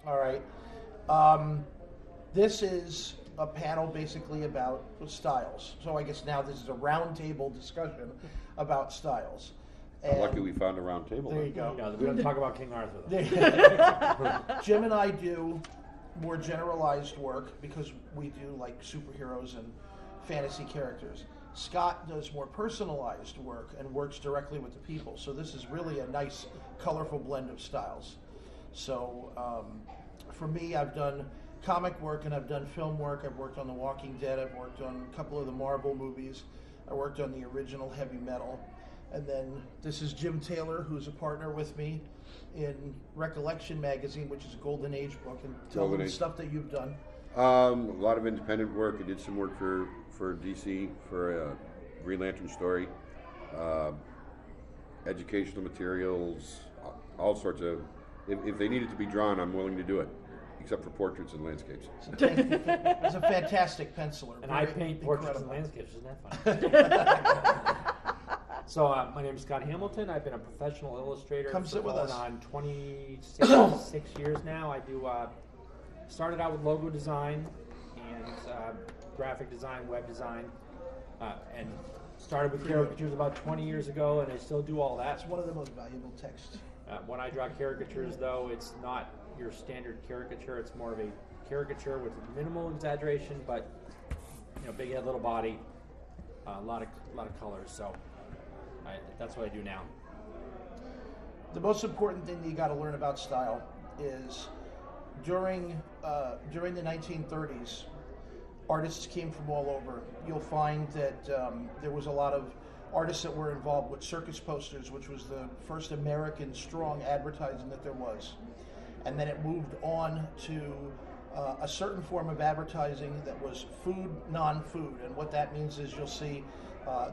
All right. This is a panel basically about styles. So I guess now this is a roundtable discussion about styles. And Lucky we found a round table. there you go. No, we don't talk about King Arthur, though. Jim and I do more generalized work because we do like superheroes and fantasy characters. Scott does more personalized work and works directly with the people. So this is really a nice, colorful blend of styles. So for me, I've done comic work and I've done film work. I've worked on The Walking Dead. I've worked on a couple of the Marvel movies. I worked on the original Heavy Metal. And then this is Jim Taylor, who's a partner with me in Recollection Magazine, which is a Golden Age book. And tell them the stuff that you've done. A lot of independent work. I did some work for DC for a Green Lantern story, educational materials, all sorts of. If they needed to be drawn, I'm willing to do it, except for portraits and landscapes. He's a fantastic penciler. And I paint portraits and landscapes. Isn't that fun? So my name is Scott Hamilton. I've been a professional illustrator Come sit with us. on 26 years now. I do started out with logo design and graphic design, web design, and started with caricatures about 20 years ago, and I still do all that. That's one of the most valuable texts. When I draw caricatures, though, it's not your standard caricature. It's more of a caricature with minimal exaggeration, but big head, little body, a lot of colors. So that's what I do now. The most important thing that you got to learn about style is during the 1930s, artists came from all over. You'll find that there was a lot of artists that were involved with circus posters, which was the first American strong advertising that there was. And then it moved on to a certain form of advertising that was food, non-food. And what that means is you'll see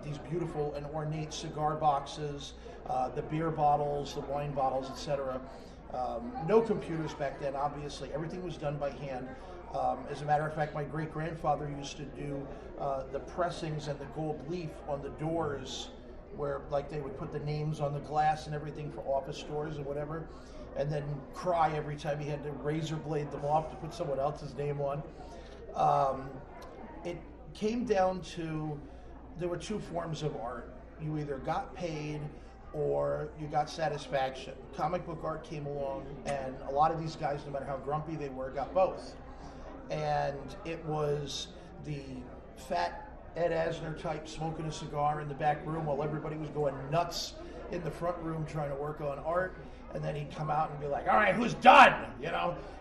these beautiful and ornate cigar boxes, the beer bottles, the wine bottles, etc. No computers back then, obviously. Everything was done by hand. As a matter of fact, my great-grandfather used to do the pressings and the gold leaf on the doors where like they would put the names on the glass and everything for office stores and whatever, and then cry every time he had to razor blade them off to put someone else's name on. It came down to, there were two forms of art. You either got paid or you got satisfaction. Comic book art came along, and a lot of these guys, no matter how grumpy they were, got both. And it was the fat Ed Asner type smoking a cigar in the back room while everybody was going nuts in the front room trying to work on art. And then he'd come out and be like, all right, who's done?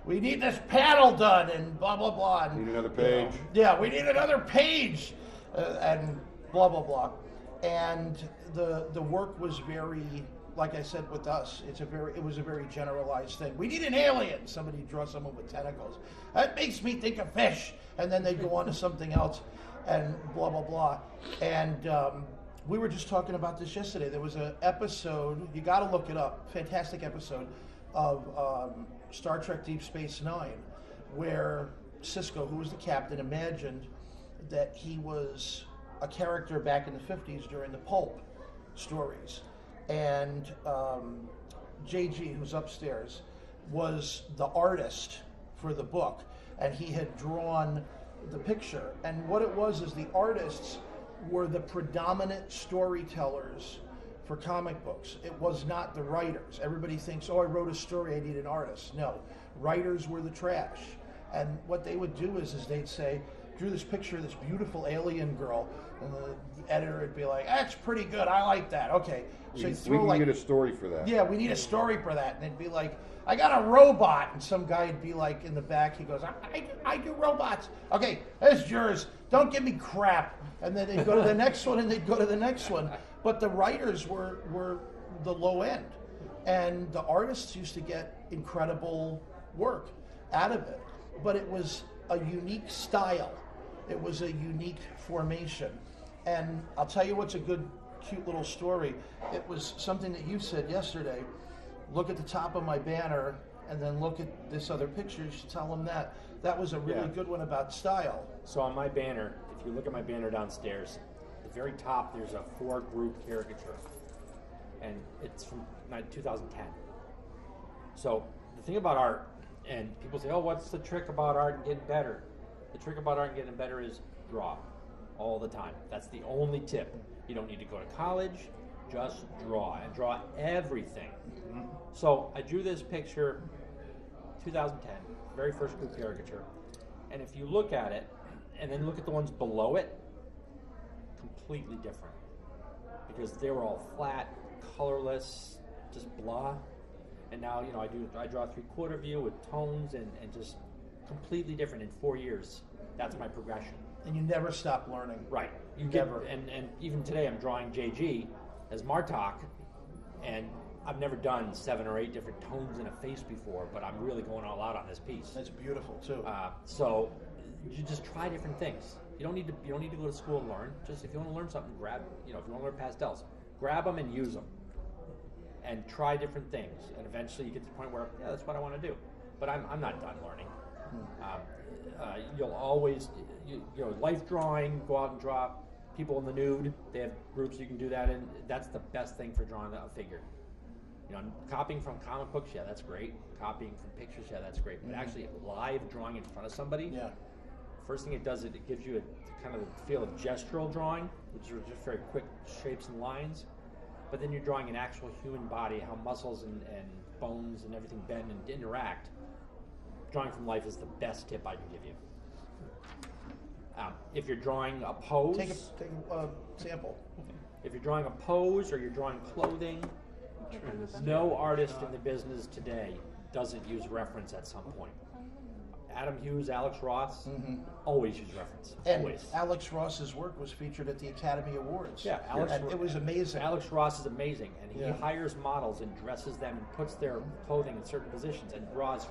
We need this panel done and blah, blah, blah. And, need another page. Yeah, we need another page and blah, blah, blah. And the work was very, like I said with us, it was a very generalized thing. We need an alien. Somebody draw someone with tentacles. That makes me think of fish. And then they'd go on to something else and blah, blah, blah. And we were just talking about this yesterday. There was an episode, you got to look it up, fantastic episode of Star Trek Deep Space Nine, where Sisko, who was the captain, imagined that he was a character back in the 50s during the pulp stories. And JG, who's upstairs, was the artist for the book, and he had drawn the picture. And what it was is the artists were the predominant storytellers for comic books. It was not the writers. Everybody thinks, oh, I wrote a story, I need an artist. No, writers were the trash. And what they would do is they'd say, drew this picture of this beautiful alien girl, and the editor would be like, that's pretty good, I like that. Okay. So we can get a story for that. Yeah, we need a story for that. And it'd be like, I got a robot. And some guy would be like in the back, he goes, I do robots. Okay, there's yours. Don't give me crap. And then they'd go to the next one, and they'd go to the next one. But the writers were the low end. And the artists used to get incredible work out of it. But it was a unique style. It was a unique formation. And I'll tell you what's a good, cute little story. It was something that you said yesterday. Look at the top of my banner and then look at this other picture. You should tell them that. That was a really good one about style. So on my banner, if you look at my banner downstairs, at the very top there's a 4-group caricature. And it's from 2010. So the thing about art, And people say, oh, what's the trick about art and getting better? The trick about art and getting better is draw all the time. That's the only tip. You don't need to go to college, just draw, and draw everything. So I drew this picture 2010, very first group caricature. And if you look at it, and then look at the ones below it, completely different. Because they were all flat, colorless, just blah. And now, you know, I draw 3/4 view with tones and just completely different in 4 years. That's my progression. And you never stop learning. Right. You Never. and even today I'm drawing JG as Martok, and I've never done 7 or 8 different tones in a face before, but I'm really going all out on this piece. That's beautiful too. So you just try different things. You don't need to go to school and learn. Just if you want to learn something, grab, you know, if you want to learn pastels, grab them and use them. And try different things, and eventually you get to the point where, yeah, that's what I want to do. But I'm not done learning. You'll always, you know, life drawing, go out and draw people in the nude. They have groups you can do that in. That's the best thing for drawing a figure. You know, copying from comic books, yeah, that's great. Copying from pictures, yeah, that's great. But actually live drawing in front of somebody, Yeah. first thing it does, it gives you a kind of a feel of gestural drawing, which are just very quick shapes and lines. But then you're drawing an actual human body, how muscles and bones and everything bend and interact. Drawing from life is the best tip I can give you. If you're drawing a pose, Take a sample. if you're drawing a pose or you're drawing clothing, no artist in the business today doesn't use reference at some point. Adam Hughes, Alex Ross, always use reference. And Always. Alex Ross's work was featured at the Academy Awards. Yeah, and it was amazing. Alex Ross is amazing, and he Yeah. hires models and dresses them and puts their clothing in certain positions and paints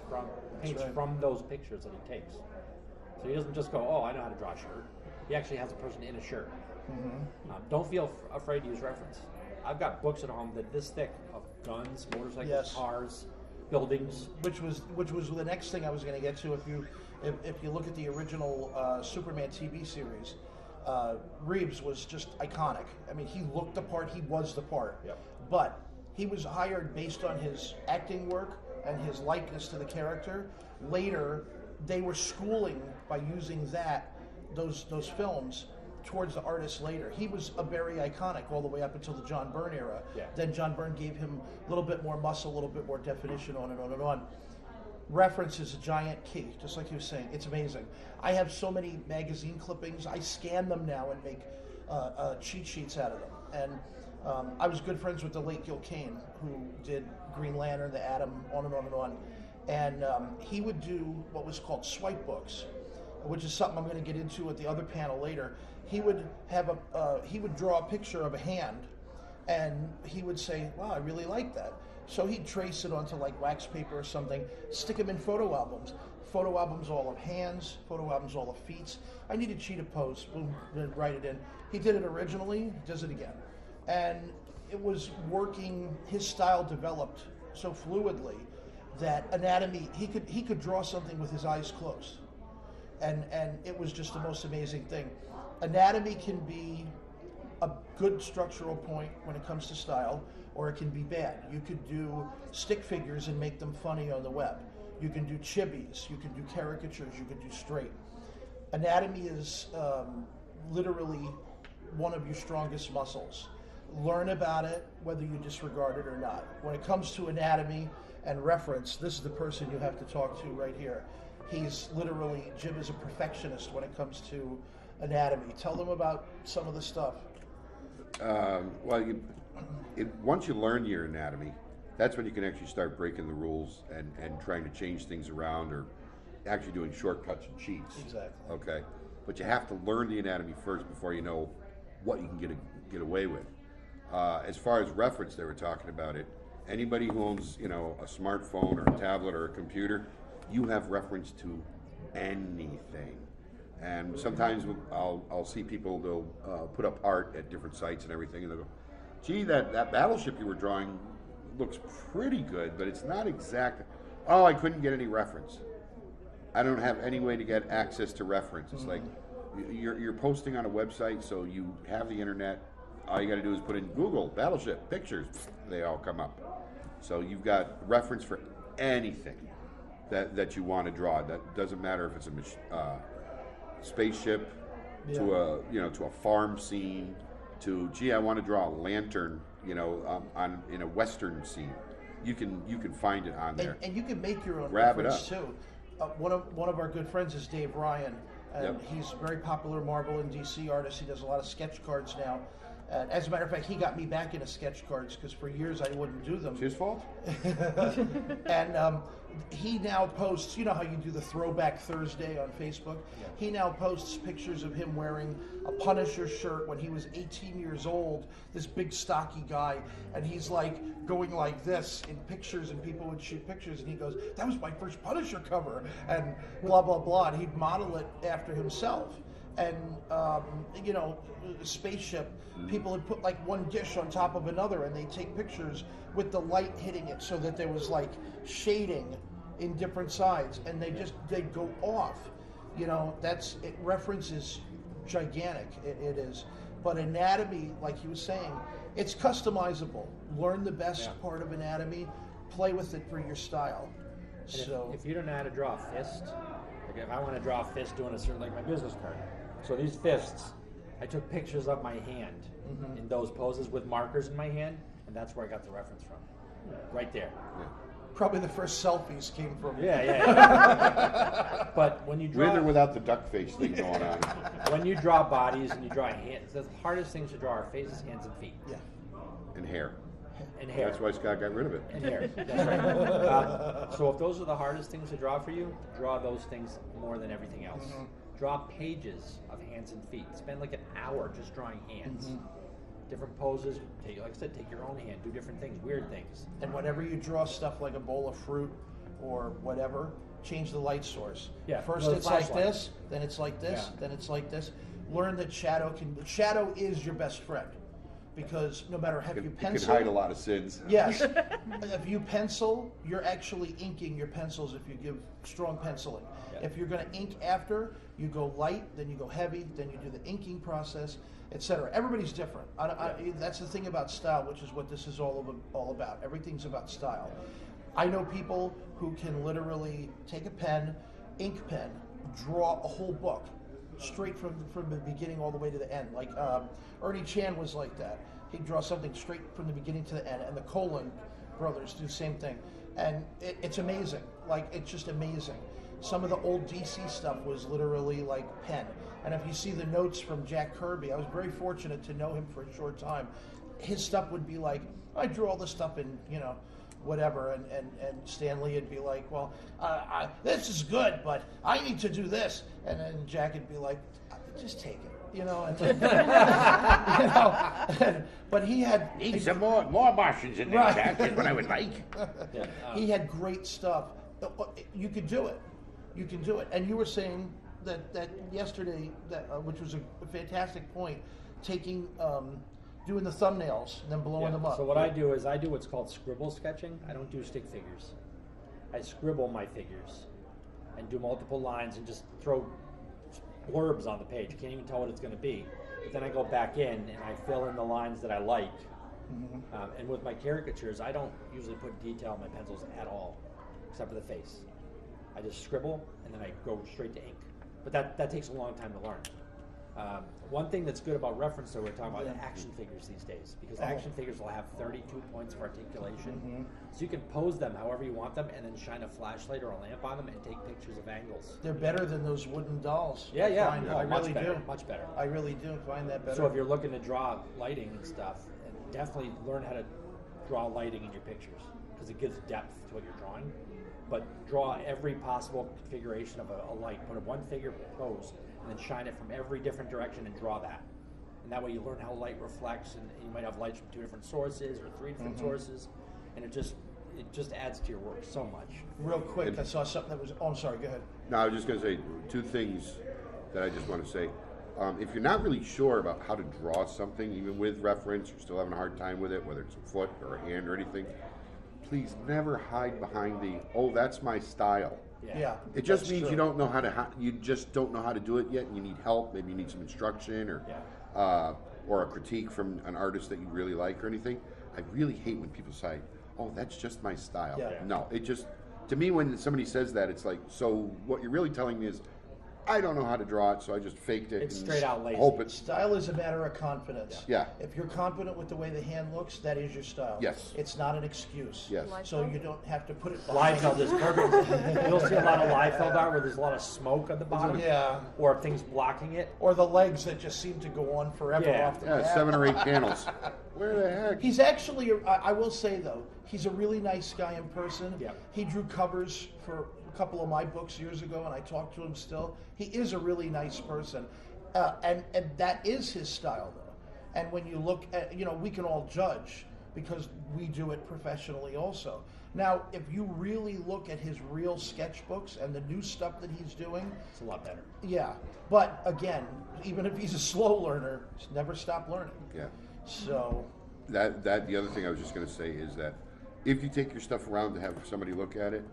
right. from those pictures that he takes. So he doesn't just go, oh, I know how to draw a shirt. He actually has a person in a shirt. Don't feel afraid to use reference. I've got books at home that this thick of guns, motorcycles, Yes. cars, buildings. which was the next thing I was going to get to. If you look at the original Superman TV series, Reeves was just iconic. I mean, he looked the part, he was the part. Yep. But he was hired based on his acting work and his likeness to the character. Later, they were schooling by using those films towards the artist later. He was a very iconic all the way up until the John Byrne era. Yeah. Then John Byrne gave him a little bit more muscle, a little bit more definition, on and on and on. Reference is a giant key, just like you were saying. It's amazing. I have so many magazine clippings. I scan them now and make cheat sheets out of them. And I was good friends with the late Gil Kane, who did Green Lantern, the Atom, on and on and on. And he would do what was called swipe books, which is something I'm going to get into at the other panel later. He would have he would draw a picture of a hand, and he would say, "Wow, I really like that." So he'd trace it onto like wax paper or something, stick them in photo albums. Photo albums all of hands, photo albums all of feet. I need a cheetah pose, boom, then write it in. He did it originally, he does it again. And it was working, his style developed so fluidly that anatomy, he could draw something with his eyes closed. And it was just the most amazing thing. Anatomy can be a good structural point when it comes to style, or it can be bad. You could do stick figures and make them funny on the web. You can do chibis, you can do caricatures, you can do straight. Anatomy is literally one of your strongest muscles. Learn about it, whether you disregard it or not. When it comes to anatomy and reference, this is the person you have to talk to right here. He's literally, Jim is a perfectionist when it comes to anatomy. Tell them about some of the stuff. Once you learn your anatomy, that's when you can actually start breaking the rules and trying to change things around, or actually doing shortcuts and cheats. Exactly. Okay, but you have to learn the anatomy first before you know what you can get away with. As far as reference, they were talking about it. Anybody who owns, a smartphone or a tablet or a computer, you have reference to anything. And sometimes I'll see people, they'll put up art at different sites and everything, and they'll go, gee, that battleship you were drawing looks pretty good, but it's not exact. Oh, I couldn't get any reference. I don't have any way to get access to reference. It's like you're posting on a website, so you have the internet. All you got to do is put in Google battleship pictures. They all come up. So you've got reference for anything. that you want to draw. That doesn't matter if it's a spaceship, to a farm scene, to I want to draw a lantern, in a western scene. You can find it on there, and you can make your own Grab it reference up. too. One of our good friends is Dave Ryan, and Yep. he's a very popular Marvel and DC artist. He does a lot of sketch cards now. And as a matter of fact, he got me back into sketch cards because for years I wouldn't do them. It's his fault. And he now posts, you know how you do the Throwback Thursday on Facebook? Yeah. He now posts pictures of him wearing a Punisher shirt when he was 18 years old, this big stocky guy, and he's like going like this in pictures, and people would shoot pictures, and he goes, that was my first Punisher cover, and blah, blah, blah, and he'd model it after himself. And, spaceship, people would put like one dish on top of another, and they'd take pictures with the light hitting it so that there was like shading in different sides, and they'd go off. Reference is gigantic, it is. But anatomy, like he was saying, it's customizable. Learn the best part of anatomy, play with it for your style. And So if you don't know how to draw a fist, like if I want to draw a fist doing a certain, like my business card. So these fists, I took pictures of my hand in those poses with markers in my hand, and that's where I got the reference from. Right there. probably the first selfies came from. Yeah. But when you draw, With or without the duck face thing going on. when you draw bodies and you draw hands, the hardest things to draw are faces, hands, and feet, Yeah. And hair. and hair. That's why Scott got rid of it. And hair. That's right. So if those are the hardest things to draw for you, draw those things more than everything else. Draw pages of hands and feet. Spend like an hour just drawing hands. Different poses. Like I said, take your own hand. Do different things, weird things. And whenever you draw stuff like a bowl of fruit or whatever, change the light source. Yeah, First the it's like flashlight. this, then it's like this, Yeah. then it's like this. Learn that shadow is your best friend. Because no matter how you It can pencil, hide a lot of sins. yes, if you pencil, you're actually inking your pencils if you give strong penciling. Yeah. If you're going to ink after, you go light, then you go heavy, then you do the inking process, etc. Everybody's different. That's the thing about style, which is what this is all about. Everything's about style. I know people who can literally take a pen, ink pen, draw a whole book straight from the beginning all the way to the end. Like Ernie Chan was like that. He'd draw something straight from the beginning to the end, and the Colan brothers do the same thing. And it's amazing. Like, it's just amazing. Some of the old DC stuff was literally like pen. And if you see the notes from Jack Kirby, I was very fortunate to know him for a short time. His stuff would be like, I drew all this stuff in, whatever, and Stan Lee would be like, well, this is good, but I need to do this. And then Jack would be like, just take it. But he had Need some more Martians in there, Right. Jack, is what I would like. Yeah. he had great stuff. You could do it. You can do it. And you were saying that yesterday, which was a fantastic point, taking doing the thumbnails and then blowing them up. So what I do is I do what's called scribble sketching. I don't do stick figures. I scribble my figures and do multiple lines and just throw blurbs on the page. You can't even tell what it's going to be. But then I go back in and I fill in the lines that I like. And with my caricatures, I don't usually put detail on my pencils at all, except for the face. I just scribble and then I go straight to ink. But that takes a long time to learn. One thing that's good about reference, though, we're talking about action figures these days, because action figures will have 32 points of articulation. So you can pose them however you want them and then shine a flashlight or a lamp on them and take pictures of angles. They're better than those wooden dolls. Yeah. I Much really better, do. much better. I really do find that better. So if you're looking to draw lighting and stuff, definitely learn how to draw lighting in your pictures, because it gives depth to what you're drawing. But draw every possible configuration of a light. Put a one figure pose and then shine it from every different direction and draw that. And that way you learn how light reflects, and you might have lights from 2 different sources or 3 different sources, and it just adds to your work so much. Real quick, I saw something that was. Oh, I'm sorry. Go ahead. No, I was just going to say 2 things that I just want to say. If you're not really sure about how to draw something, even with reference, you're still having a hard time with it, whether it's a foot or a hand or anything, please never hide behind that's my style. Yeah. It just that's means true. you don't know you just don't know how to do it yet, and you need help. Maybe you need some instruction or a critique from an artist that you really like or anything. I really hate when people say, "Oh, that's just my style." Yeah. No, to me, when somebody says that, it's like, so what you're really telling me is, I don't know how to draw it, so I just faked it. It's and straight out lazy. Hope it's Style is a matter of confidence. Yeah. If you're confident with the way the hand looks, that is your style. Yes. It's not an excuse. Yes. So you don't have to put it behind. Liefeld is perfect. You'll see a lot of Liefeld art where there's a lot of smoke at the bottom. Yeah. Or things blocking it. Or the legs that just seem to go on forever Yeah. off the Yeah, bat. 7 or 8 panels. Where the heck? He's actually, I will say though, he's a really nice guy in person. Yeah. He drew covers for a couple of my books years ago, and I talk to him still. He is a really nice person, and that is his style though. And when you look at, we can all judge because we do it professionally also. Now, if you really look at his real sketchbooks and the new stuff that he's doing, It's a lot better. yeah. But again, even if he's a slow learner, he's never stop learning. Yeah. So. That the other thing I was just going to say is that if you take your stuff around to have somebody look at it,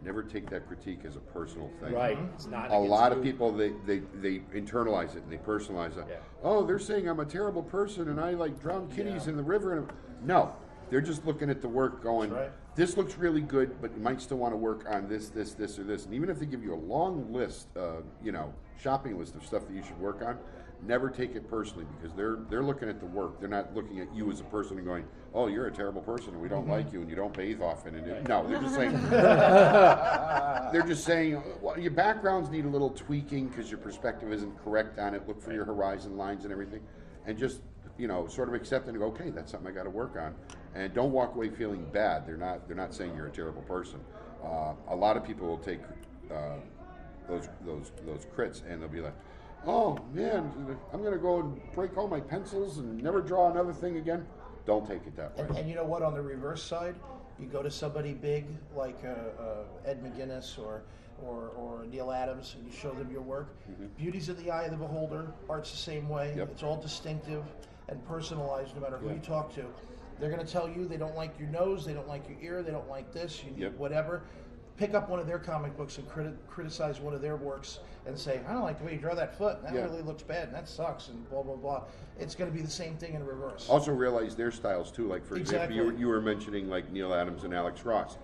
never take that critique as a personal thing. Right. It's not A against lot you. of people they internalize it and they personalize it. Yeah. Oh, they're saying I'm a terrible person and I like drown kitties in the river. And no, they're just looking at the work, going, That's right. this looks really good, but you might still want to work on this, or this. And even if they give you a long list, shopping list of stuff that you should work on, never take it personally because they're looking at the work. They're not looking at you as a person and going, "Oh, you're a terrible person, and we don't like you, and you don't bathe often." And no, they're just saying, well, your backgrounds need a little tweaking because your perspective isn't correct on it. Look for your horizon lines and everything, and just sort of accept and go, "Okay, that's something I got to work on," and don't walk away feeling bad. They're not saying you're a terrible person. A lot of people will take those crits and they'll be like, "Oh man, I'm going to go and break all my pencils and never draw another thing again." Don't take it that way. And you know what? On the reverse side, you go to somebody big like Ed McGuinness or Neil Adams, and you show them your work. Beauty's in the eye of the beholder. Art's the same way. Yep. It's all distinctive and personalized, no matter who you talk to. They're going to tell you they don't like your nose, they don't like your ear, they don't like this, you need whatever. Pick up one of their comic books and criticize one of their works and say, "I don't like the way you draw that foot. That really looks bad, and that sucks," and blah, blah, blah. It's going to be the same thing in reverse. Also realize their styles too. Like for Exactly. example, you were mentioning like Neil Adams and Alex Ross.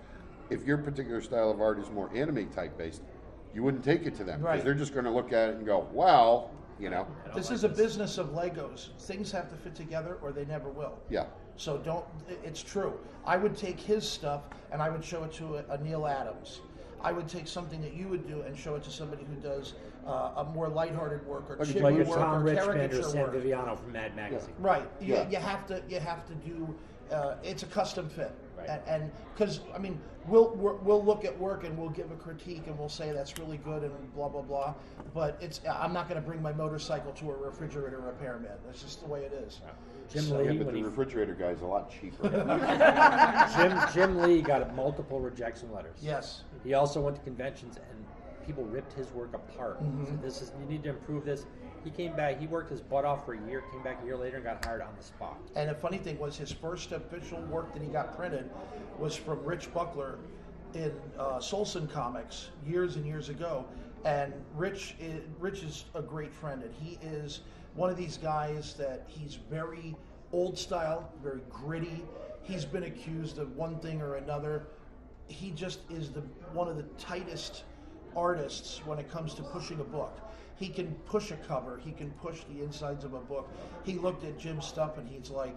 If your particular style of art is more anime type based, you wouldn't take it to them because Right. they're just going to look at it and go, "Well, This is a business of Legos. Things have to fit together or they never will. yeah." So it's true. I would take his stuff and I would show it to a Neil Adams. I would take something that you would do and show it to somebody who does a more lighthearted work or chibi Like a work Tom or Richmond or caricature San work. Viviano from Mad Magazine. Right. Yeah. You have to do. It's a custom fit. Right. And because we'll look at work and we'll give a critique and we'll say that's really good and blah blah blah. But I'm not going to bring my motorcycle to a refrigerator repairman. That's just the way it is. Jim So- Lee, Yeah, but when the he, refrigerator guy's a lot cheaper. Jim Lee got multiple rejection letters. Yes. He also went to conventions and people ripped his work apart. Said, you need to improve this. He came back, he worked his butt off for a year, came back a year later and got hired on the spot. And the funny thing was, his first official work that he got printed was from Rich Buckler in Solson Comics years and years ago. And Rich is a great friend, and he is one of these guys that he's very old style, very gritty. He's been accused of one thing or another. He just is one of the tightest artists when it comes to pushing a book. He can push a cover. He can push the insides of a book. He looked at Jim's stuff and he's like,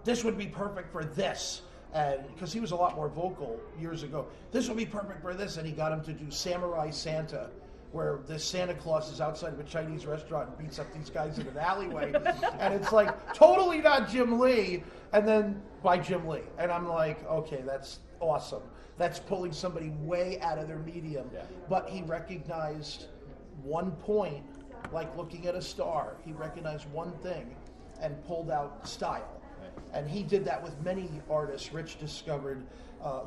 "This would be perfect for this." And because he was a lot more vocal years ago, "This would be perfect for this." And he got him to do Samurai Santa, where this Santa Claus is outside of a Chinese restaurant and beats up these guys in an alleyway. And it's like, totally not Jim Lee. And then by Jim Lee. And I'm like, okay, that's awesome. That's pulling somebody way out of their medium. Yeah. But he recognized one point, like looking at a star. He recognized one thing and pulled out style. Right. And he did that with many artists. Rich discovered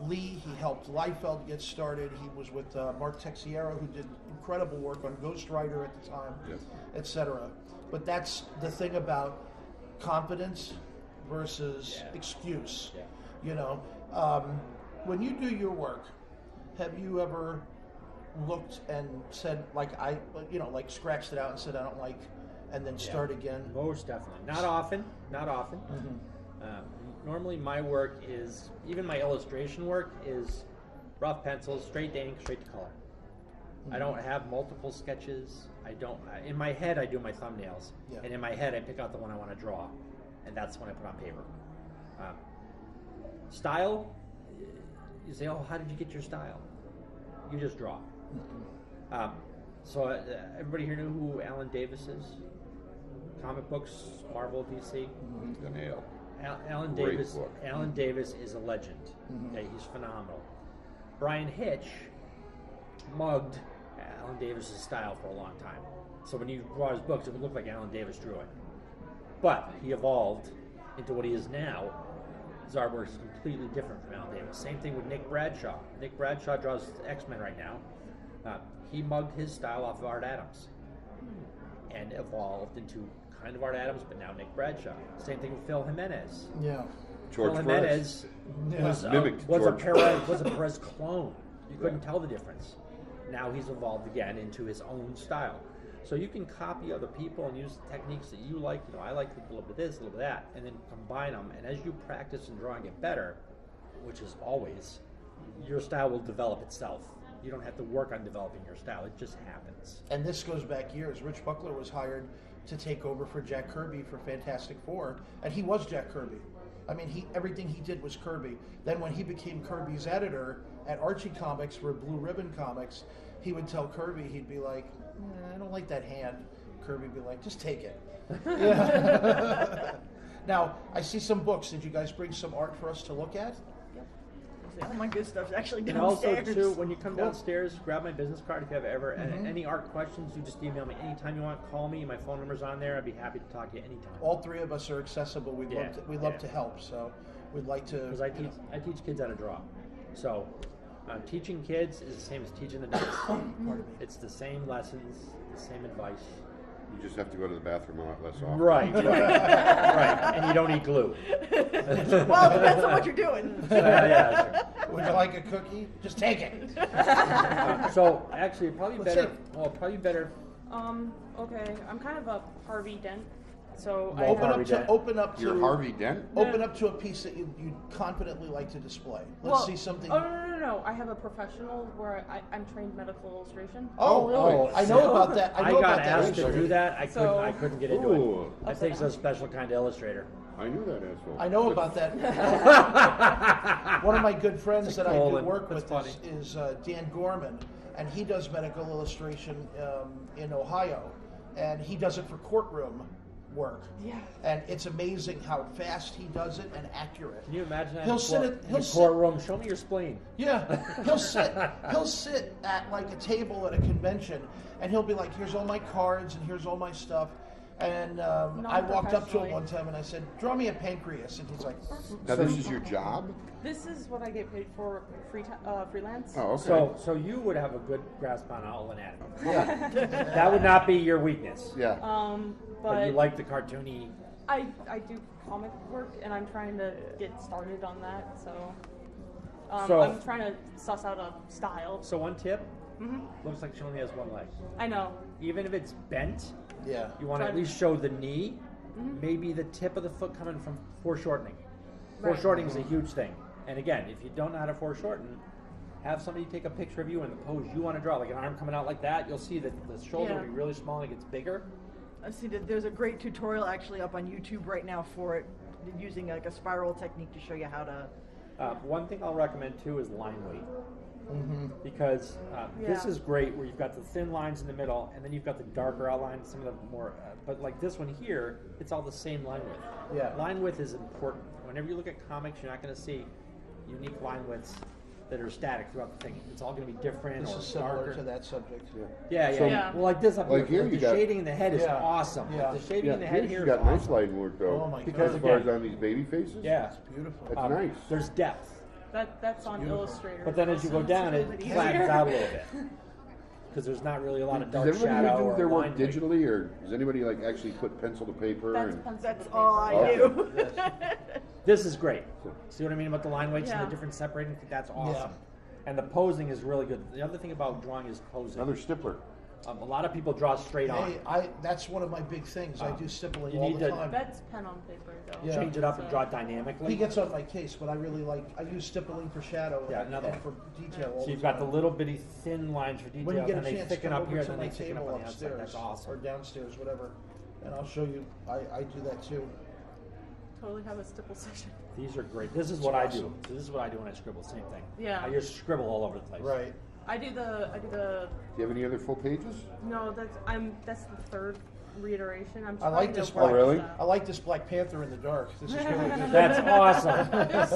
Lee. He helped Liefeld get started. He was with Mark Texiera, who did incredible work on Ghost Rider at the time, Yes. etc. But that's the thing about confidence versus excuse. Yeah. You know, when you do your work, have you ever looked and said, like scratched it out and said, "I don't like," and then start again? Most definitely. Not often. Normally my work is, even my illustration work is rough pencils, straight to ink, straight to color. I don't have multiple sketches. In my head, I do my thumbnails. Yeah. And in my head, I pick out the one I want to draw. And that's when I put on paper. Style, you say, oh, how did you get your style? You just draw. So everybody here knew who Alan Davis is? Comic books, Marvel, DC. The nail. Alan Great Davis. book. Alan Davis is a legend. Okay, he's phenomenal. Brian Hitch mugged Alan Davis's style for a long time. So when you draw his books, it would look like Alan Davis drew it. But he evolved into what he is now. His artwork is completely different from Alan Davis. Same thing with Nick Bradshaw. Nick Bradshaw draws X-Men right now. He mugged his style off of Art Adams and evolved into kind of Art Adams, but now Nick Bradshaw. Same thing with Phil Jimenez. Yeah. George Phil Perez. Jimenez Mimicked was a George. Perez clone. You couldn't tell the difference. Now he's evolved again into his own style. So you can copy other people and use the techniques that you like. You know, I like a little bit of this, a little bit of that, and then combine them. And as you practice and draw and get better, which is always, your style will develop itself. You don't have to work on developing your style. It just happens. And this goes back years. Rich Buckler was hired to take over for Jack Kirby for Fantastic Four, and he was Jack Kirby. I mean, everything he did was Kirby. Then when he became Kirby's editor at Archie Comics for Blue Ribbon Comics, he would tell Kirby, he'd be like, I don't like that hand. Kirby would be like, just take it. Yeah. Now, I see some books. Did you guys bring some art for us to look at? All my good stuff's actually And also, downstairs. too, when you come downstairs, grab my business card if you have ever any art questions. You just email me anytime you want. Call me. My phone number's on there. I'd be happy to talk to you anytime. All three of us are accessible. We love to help. So we'd like to. Because I teach kids how to draw. So teaching kids is the same as teaching adults. It's the same lessons, the same advice. You just have to go to the bathroom a lot less often. Right. Right. And you don't eat glue. Well, it depends on what you're doing. Yeah. Sure. Would you like a cookie? Just take it. So actually, probably Let's better. see. Well, probably better. Okay. I'm kind of a Harvey Dent. So Well, Open up to You're Harvey Dent? Open up to a piece that you'd confidently like to display. Let's see something. Oh no! I have a professional where I'm trained medical illustration. Oh, really? I know about that. I know got about that. asked to do that. I So- couldn't get into Ooh. it. That takes a special kind of illustrator. I knew that asshole. I know about that. One of my good friends that I do colon. work That's with is Dan Gorman, and he does medical illustration in Ohio, and he does it for courtroom work. Yeah. And it's amazing how fast he does it and accurate. Can you imagine that? He'll in sit court- at- in he'll the sit- courtroom. Show me your spleen. Yeah, he'll sit at like a table at a convention, and he'll be like, "Here's all my cards and here's all my stuff." And I walked up to him professionally. one time and I said, "Draw me a pancreas," and he's like, Now, this is your job? This is what I get paid for freelance. Oh, okay. So you would have a good grasp on all anatomy. "Yeah." That would not be your weakness. Yeah. But you like the cartoony. I do comic work, and I'm trying to get started on that. So, So- I'm trying to suss out a style. So one tip. Looks like she only has one leg. I know. Even if it's bent, Yeah. you want to at Try- least show the knee, maybe the tip of the foot coming from foreshortening. Right. Foreshortening is a huge thing. And again, if you don't know how to foreshorten, have somebody take a picture of you in the pose you want to draw, like an arm coming out like that. You'll see that the shoulder will Yeah. be really small and it gets bigger. I see that there's a great tutorial actually up on YouTube right now for it, using like a spiral technique to show you how to. One thing I'll recommend too is line weight. Because this Yeah. is great where you've got the thin lines in the middle and then you've got the darker outlines, some of the more, but like this one here, it's all the same line width. Yeah. Line width is important. Whenever you look at comics, you're not going to see unique line widths that are static throughout the thing. It's all going to be different This or is similar darker. to that subject. Yeah. So- Yeah. Well, like this up Like here like you the got- shading in the head is Yeah. awesome. Yeah. The shading Yeah, in the head here here you is got nice awesome. line work though. Oh my Because As God. far again- as on these baby faces? Yeah. Beautiful. That's nice. There's depth. That's on beautiful. Illustrator. But then as you go down, it bit flattens easier. out a little bit. Because there's not really a lot of Does dark everybody shadow do or their work line weight. digitally, or does anybody like actually put pencil to paper? That's And pencil That's to all I paper. do. This is great. See what I mean about the line weights and Yeah. the different separating? That's awesome. And the posing is really good. The other thing about drawing is posing. another stippler. A lot of people draw straight on. Hey, that's one of my big things. I do stippling you all need the to- time. That's pen on paper though. Yeah. Change it up and draw dynamically. He gets on my case, but I really like. I use stippling for shadow Yeah, and another- for detail. All So you've the got the time. little bitty thin lines for detail, When you get a and they chance, thicken come up over here, to and my then they thicken up table on the outside. upstairs That's awesome. or downstairs, whatever, and I'll show you. I do that too. Totally have a stipple session. These are great. This is what I do. So this is what I do when I scribble. Same thing. Yeah. I just scribble all over the place. Right. I do the Do you have any other full pages? no, that's the third reiteration. I'm I like trying this to black. Oh, really? I like this Black Panther in the dark. This is really good. That's awesome.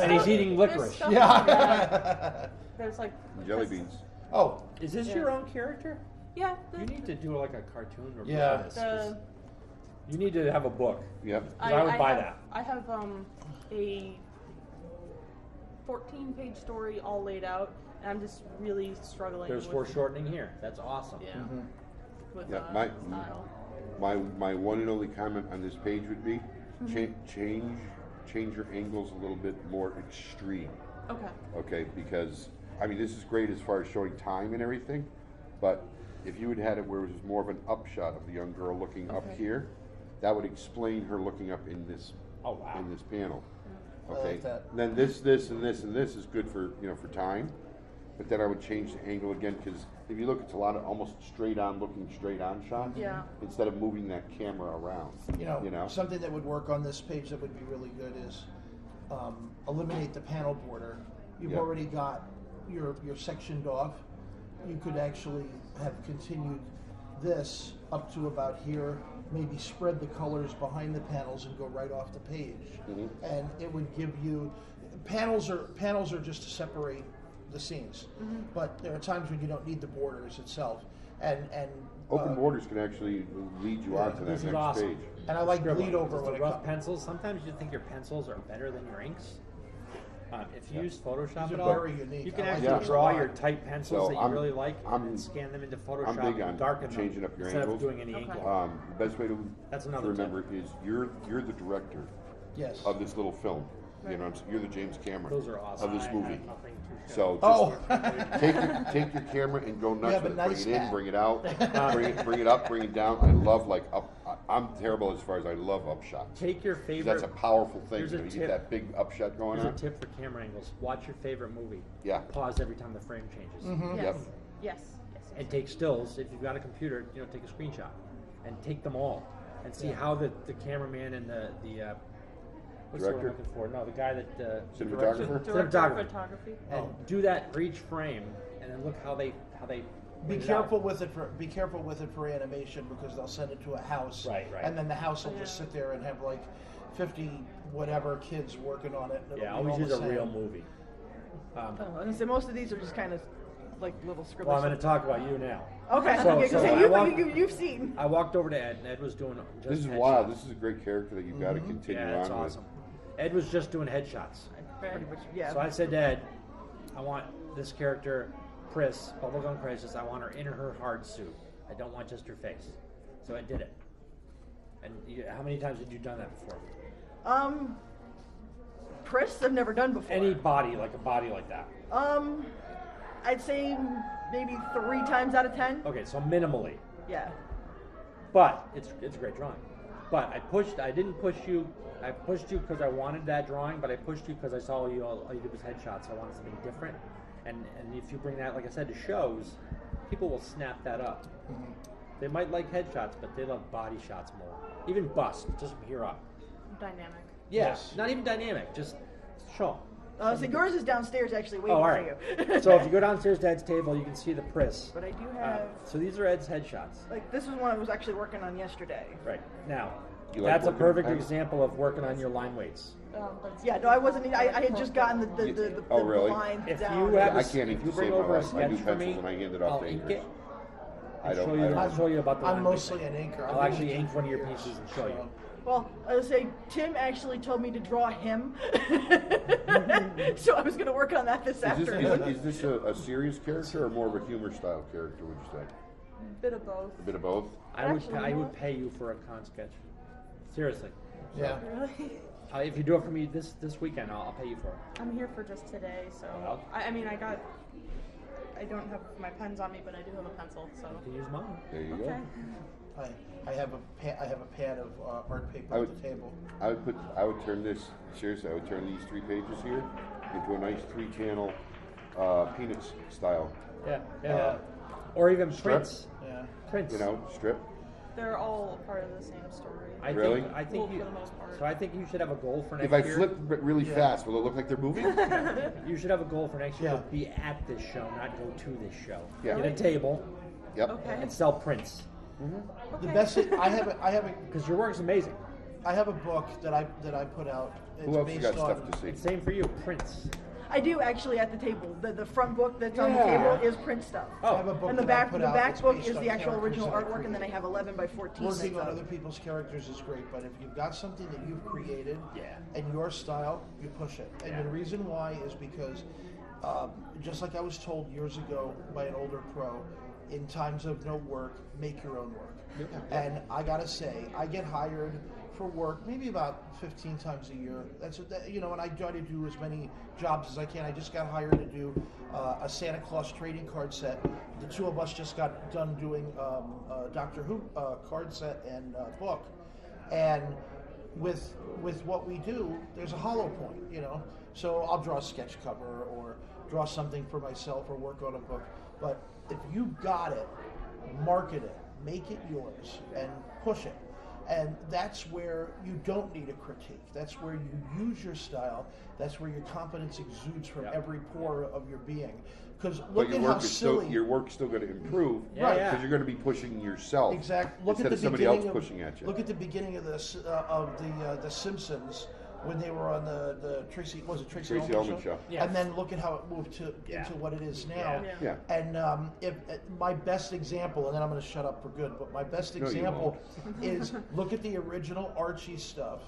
And he's eating licorice. stuff- Yeah. There's like Jelly this- beans. Oh, Is this Yeah. your own character? Yeah. You need to do like a cartoon or Yeah. this. 'Cause you need to have a book. Yep. 'Cause I would buy have, that. I have a 14-page story all laid out, and I'm just really struggling. There's with, foreshortening here. That's awesome. Yeah. With Yeah, style. My one and only comment on this page would be change your angles a little bit more extreme. Okay. Okay, because I mean this is great as far as showing time and everything, but if you had had it where it was more of an upshot of the young girl looking up Okay. here, that would explain her looking up in this Oh, wow. in this panel. I like Okay, that. and then this and this is good for for time, but then I would change the angle again because if you look, it's a lot of almost straight on shots. Yeah. Instead of moving that camera around. you know, something that would work on this page that would be really good is eliminate the panel border. You've Yeah. already got your sectioned off. You could actually have continued this up to about here, maybe spread the colors behind the panels and go right off the page. And it would give you panels are just to separate the scenes. But there are times when you don't need the borders itself. And Open borders can actually lead you on to that This is next awesome. page. and I like Scribble. bleed over Just when the it rough comes. pencils. Sometimes you think your pencils are better than your inks. If you Yeah. use Photoshop These at are all, very unique. you can I like actually these a draw lot. your tight pencils So that you I'm- really like I'm- and scan them into Photoshop big on and darken them changing up your instead angles. of doing any ink Okay. work. The best way to That's another remember is you're the director Yes. of this little film. You know, you're the James Cameron Those are awesome. of this I movie. have nothing to show. So Oh. just take your camera and go nuts have a with it. nice Bring it in, hat. bring it out, bring it up, bring it down. I love I'm terrible as far as I love upshots. Take your 'Cause favorite. That's a powerful thing. Here's a You tip. get that big upshot going Here's a on. tip for camera angles. Watch your favorite movie. Yeah. Pause every time the frame changes. Yes. Yep. Yes. And take stills. If you've got a computer, take a screenshot and take them all and see how the cameraman and the what's the word I'm Director? looking for? No, the guy that Cinematographer? Director Cinematographer. of photography. And do that for each frame, and then look how they Be bring it careful out. with it for animation because they'll send it to a house. Right. And then the house will just Yeah. sit there and have like 50 whatever kids working on it. And it'll Yeah, be always all use the a same. real movie. And so most of these are just kind of like little scribbles. Well, I'm going to talk about you now. Okay, So- okay, so so I walked- you've seen. I walked over to Ed, and Ed was doing just This is headshots. wild. This is a great character that you've got to continue Yeah, that's on awesome. with. Ed was just doing headshots. Pretty much, yeah. So I said to Ed, I want this character, Pris, Bubblegum Crisis, I want her in her hard suit. I don't want just her face. So Ed did it. And how many times had you done that before? Pris, I've never done before. Any body, like a body like that. I'd say maybe 3 times out of 10. Okay, so minimally. Yeah. But it's a great drawing. But I didn't push you. I pushed you because I wanted that drawing, but I pushed you because I saw all you did was headshots. I wanted something different. And if you bring that, like I said, to shows, people will snap that up. They might like headshots, but they love body shots more. Even bust, just from here up. Dynamic. Yes, not even dynamic, just show 'em. So yours is downstairs actually waiting Oh, all for right. you. So if you go downstairs to Ed's table, you can see the Pris. But I do have, So these are Ed's headshots. like, this is one I was actually working on yesterday. Right. Now, You like that's a working perfect with pens? example of working on your line weights. Yeah, no, I wasn't. I had just gotten the Oh, really? lines If down. you have I a, can't if even you say bring my over a life. I sketch do for pencils me, and I hand it off I'll to ink inkers. it. I don't. I'll show you about the line I'm weights. mostly an inker. I'll actually ink one of your pieces and show you. Well, I would say Tim actually told me to draw him, so I was going to work on that this afternoon. Is this a serious character or more of a humor style character? Would you say Bit of both. a bit of both? I would Actually, I you know would what? pay you for a con sketch. Seriously. Yeah. Really? If you do it for me this weekend, I'll pay you for it. I'm here for just today, so Well. I mean I got I don't have my pens on me, but I do have a pencil. So. You can use mine. There you Okay. go. I have a pad of art paper I at would- the table. I would turn this, seriously, I would turn these 3 pages here into a nice 3-channel Peanuts style, Yeah. Or even Strip. prints. Yeah. Prints. you know, strip. They're all part of the same story. Really? I think Well, you, for the most part. so I think you should have a goal for next If I year. flip it really Yeah. fast, will it look like they're moving? You should have a goal for next year Yeah. to be at this show, not go to this show. Yeah. Get a table Yep. Okay. and sell prints. The best I have Because your work's amazing. a book that I put out. It's Who else you based got on stuff to see? Same for you, prints. I do actually at the table. The front book that's on the Yeah. table is print stuff. I have a book And the that I back put the out back that's book based is on the actual characters original that I artwork, and then I created. have 11 by 14. Working that's on up. other people's characters is great, but if you've got something that you've created Yeah. and your style, you push it. And Yeah. the reason why is because, just like I was told years ago by an older pro, in times of no work, make your own work. And I gotta say, I get hired for work maybe about 15 times a year. That's and I try to do as many jobs as I can. I just got hired to do a Santa Claus trading card set. The two of us just got done doing a Doctor Who card set and book, and with what we do, there's a hollow point, So I'll draw a sketch cover or draw something for myself or work on a book. But if you got it, market it, make it yours, and push it. And that's where you don't need a critique. That's where you use your style. That's where your confidence exudes from every pore of your being. Because look But at how silly. your work's still going to improve Yeah, because yeah. you're going to be pushing yourself Exactly. Look instead at the of somebody else beginning pushing at you. Look at the beginning of the Simpsons when they were on the Tracy Tracy Ullman Ullman show. Yeah. and then look at how it moved Yeah. into what it is now. Yeah. Yeah. And if my best example, and then I'm going to shut up for good, but my best No, you example is look at the original Archie stuff.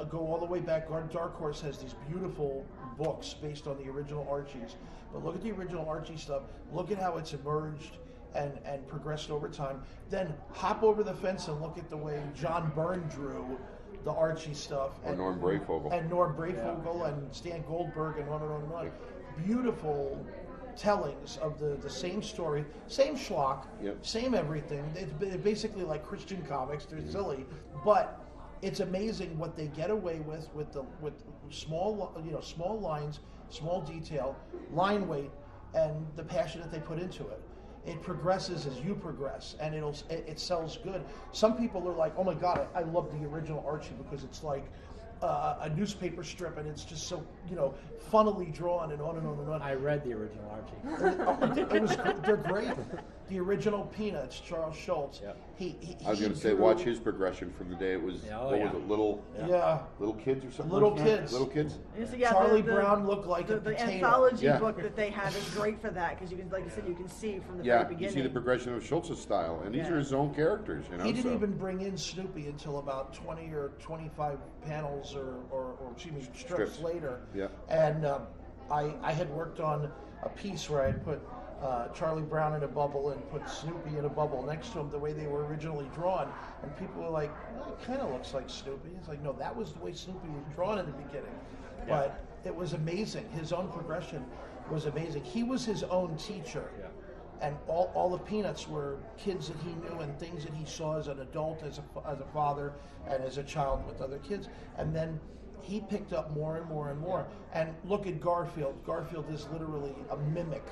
Go all the way back. Dark Horse has these beautiful books based on the original Archies. But look at the original Archie stuff. Look at how it's emerged and progressed over time. Then hop over the fence and look at the way John Byrne drew the Archie stuff. Or Norm Brayfogle. And Norm Brayfogle and Stan Goldberg and on and on and on. Beautiful tellings of the same story, same schlock, same everything. It's basically like Christian comics. They're silly, but it's amazing what they get away with small small lines, small detail, line weight, and the passion that they put into it. It progresses as you progress, and it sells good. Some people are like, "Oh my God, I love the original Archie because it's like a newspaper strip, and it's just so funnily drawn and on and on and on." I read the original Archie. They're great. The original Peanuts, Charles Schultz. Yep. I was going to say, drew- watch his progression from the day it was, Yeah, oh, what yeah. was it, little kids or something? Little like that? kids. Little kids? And so, yeah, Charlie Brown looked like a the potato. anthology Yeah. book that they have is great for that because you can, like I said, you can see from the Yeah, very you beginning. see the progression of Schultz's style, and these Yeah. are his own characters, He didn't so. even bring in Snoopy until about 20 or 25 panels or excuse me, strips later. Yeah. And I had worked on a piece where I had put Charlie Brown in a bubble and put Snoopy in a bubble next to him the way they were originally drawn. And people were like, well, it kind of looks like Snoopy. It's like, no, that was the way Snoopy was drawn in the beginning. But it was amazing. His own progression was amazing. He was his own teacher. Yeah. And all the Peanuts were kids that he knew and things that he saw as an adult, as a father, and as a child with other kids. And then he picked up more and more and more. And look at Garfield. Garfield is literally a mimic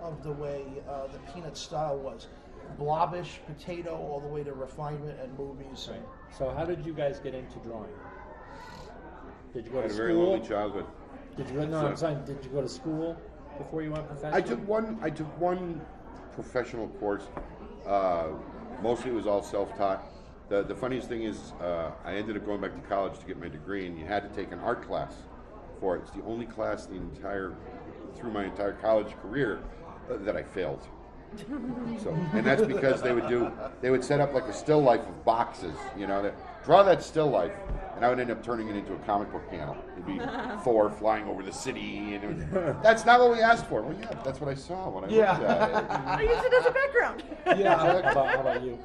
of the way the Peanut style was. Blobbish, potato, all the way to refinement and movies. Right. So how did you guys get into drawing? Did you go I had to a very school? lonely childhood. Did you go? No, I'm saying, did you go to school before you went professional? I took one professional course. Mostly it was all self-taught. The funniest thing is I ended up going back to college to get my degree, and you had to take an art class for it. It's the only class through my entire college career that I failed. So, and that's because they would set up like a still life of boxes, draw that still life, and I would end up turning it into a comic book panel. It'd be Thor flying over the city, and that's not what we asked for. Well, yeah, that's what I saw when I looked at it. I use it as a background. Yeah. How about you?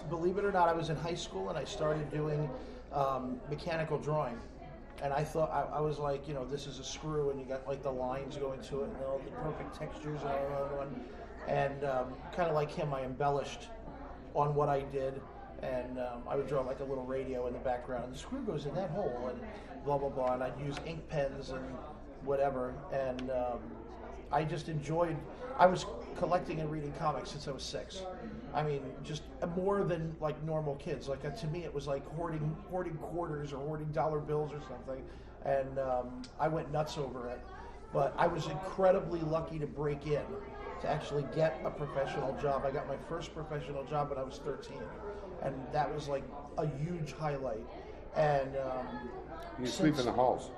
Believe it or not, I was in high school and I started doing mechanical drawing. And I thought, I was like, this is a screw, and you got like the lines going to it, and all the perfect textures and all that one. And kind of like him, I embellished on what I did, and I would draw like a little radio in the background, and the screw goes in that hole, and blah blah blah. And I'd use ink pens and whatever, and I just enjoyed. I was collecting and reading comics since I was 6. I mean, just more than like normal kids. Like to me, it was like hoarding quarters or hoarding dollar bills or something, and I went nuts over it. But I was incredibly lucky to break in, to actually get a professional job. I got my first professional job when I was 13, and that was like a huge highlight. And you sleep in the halls.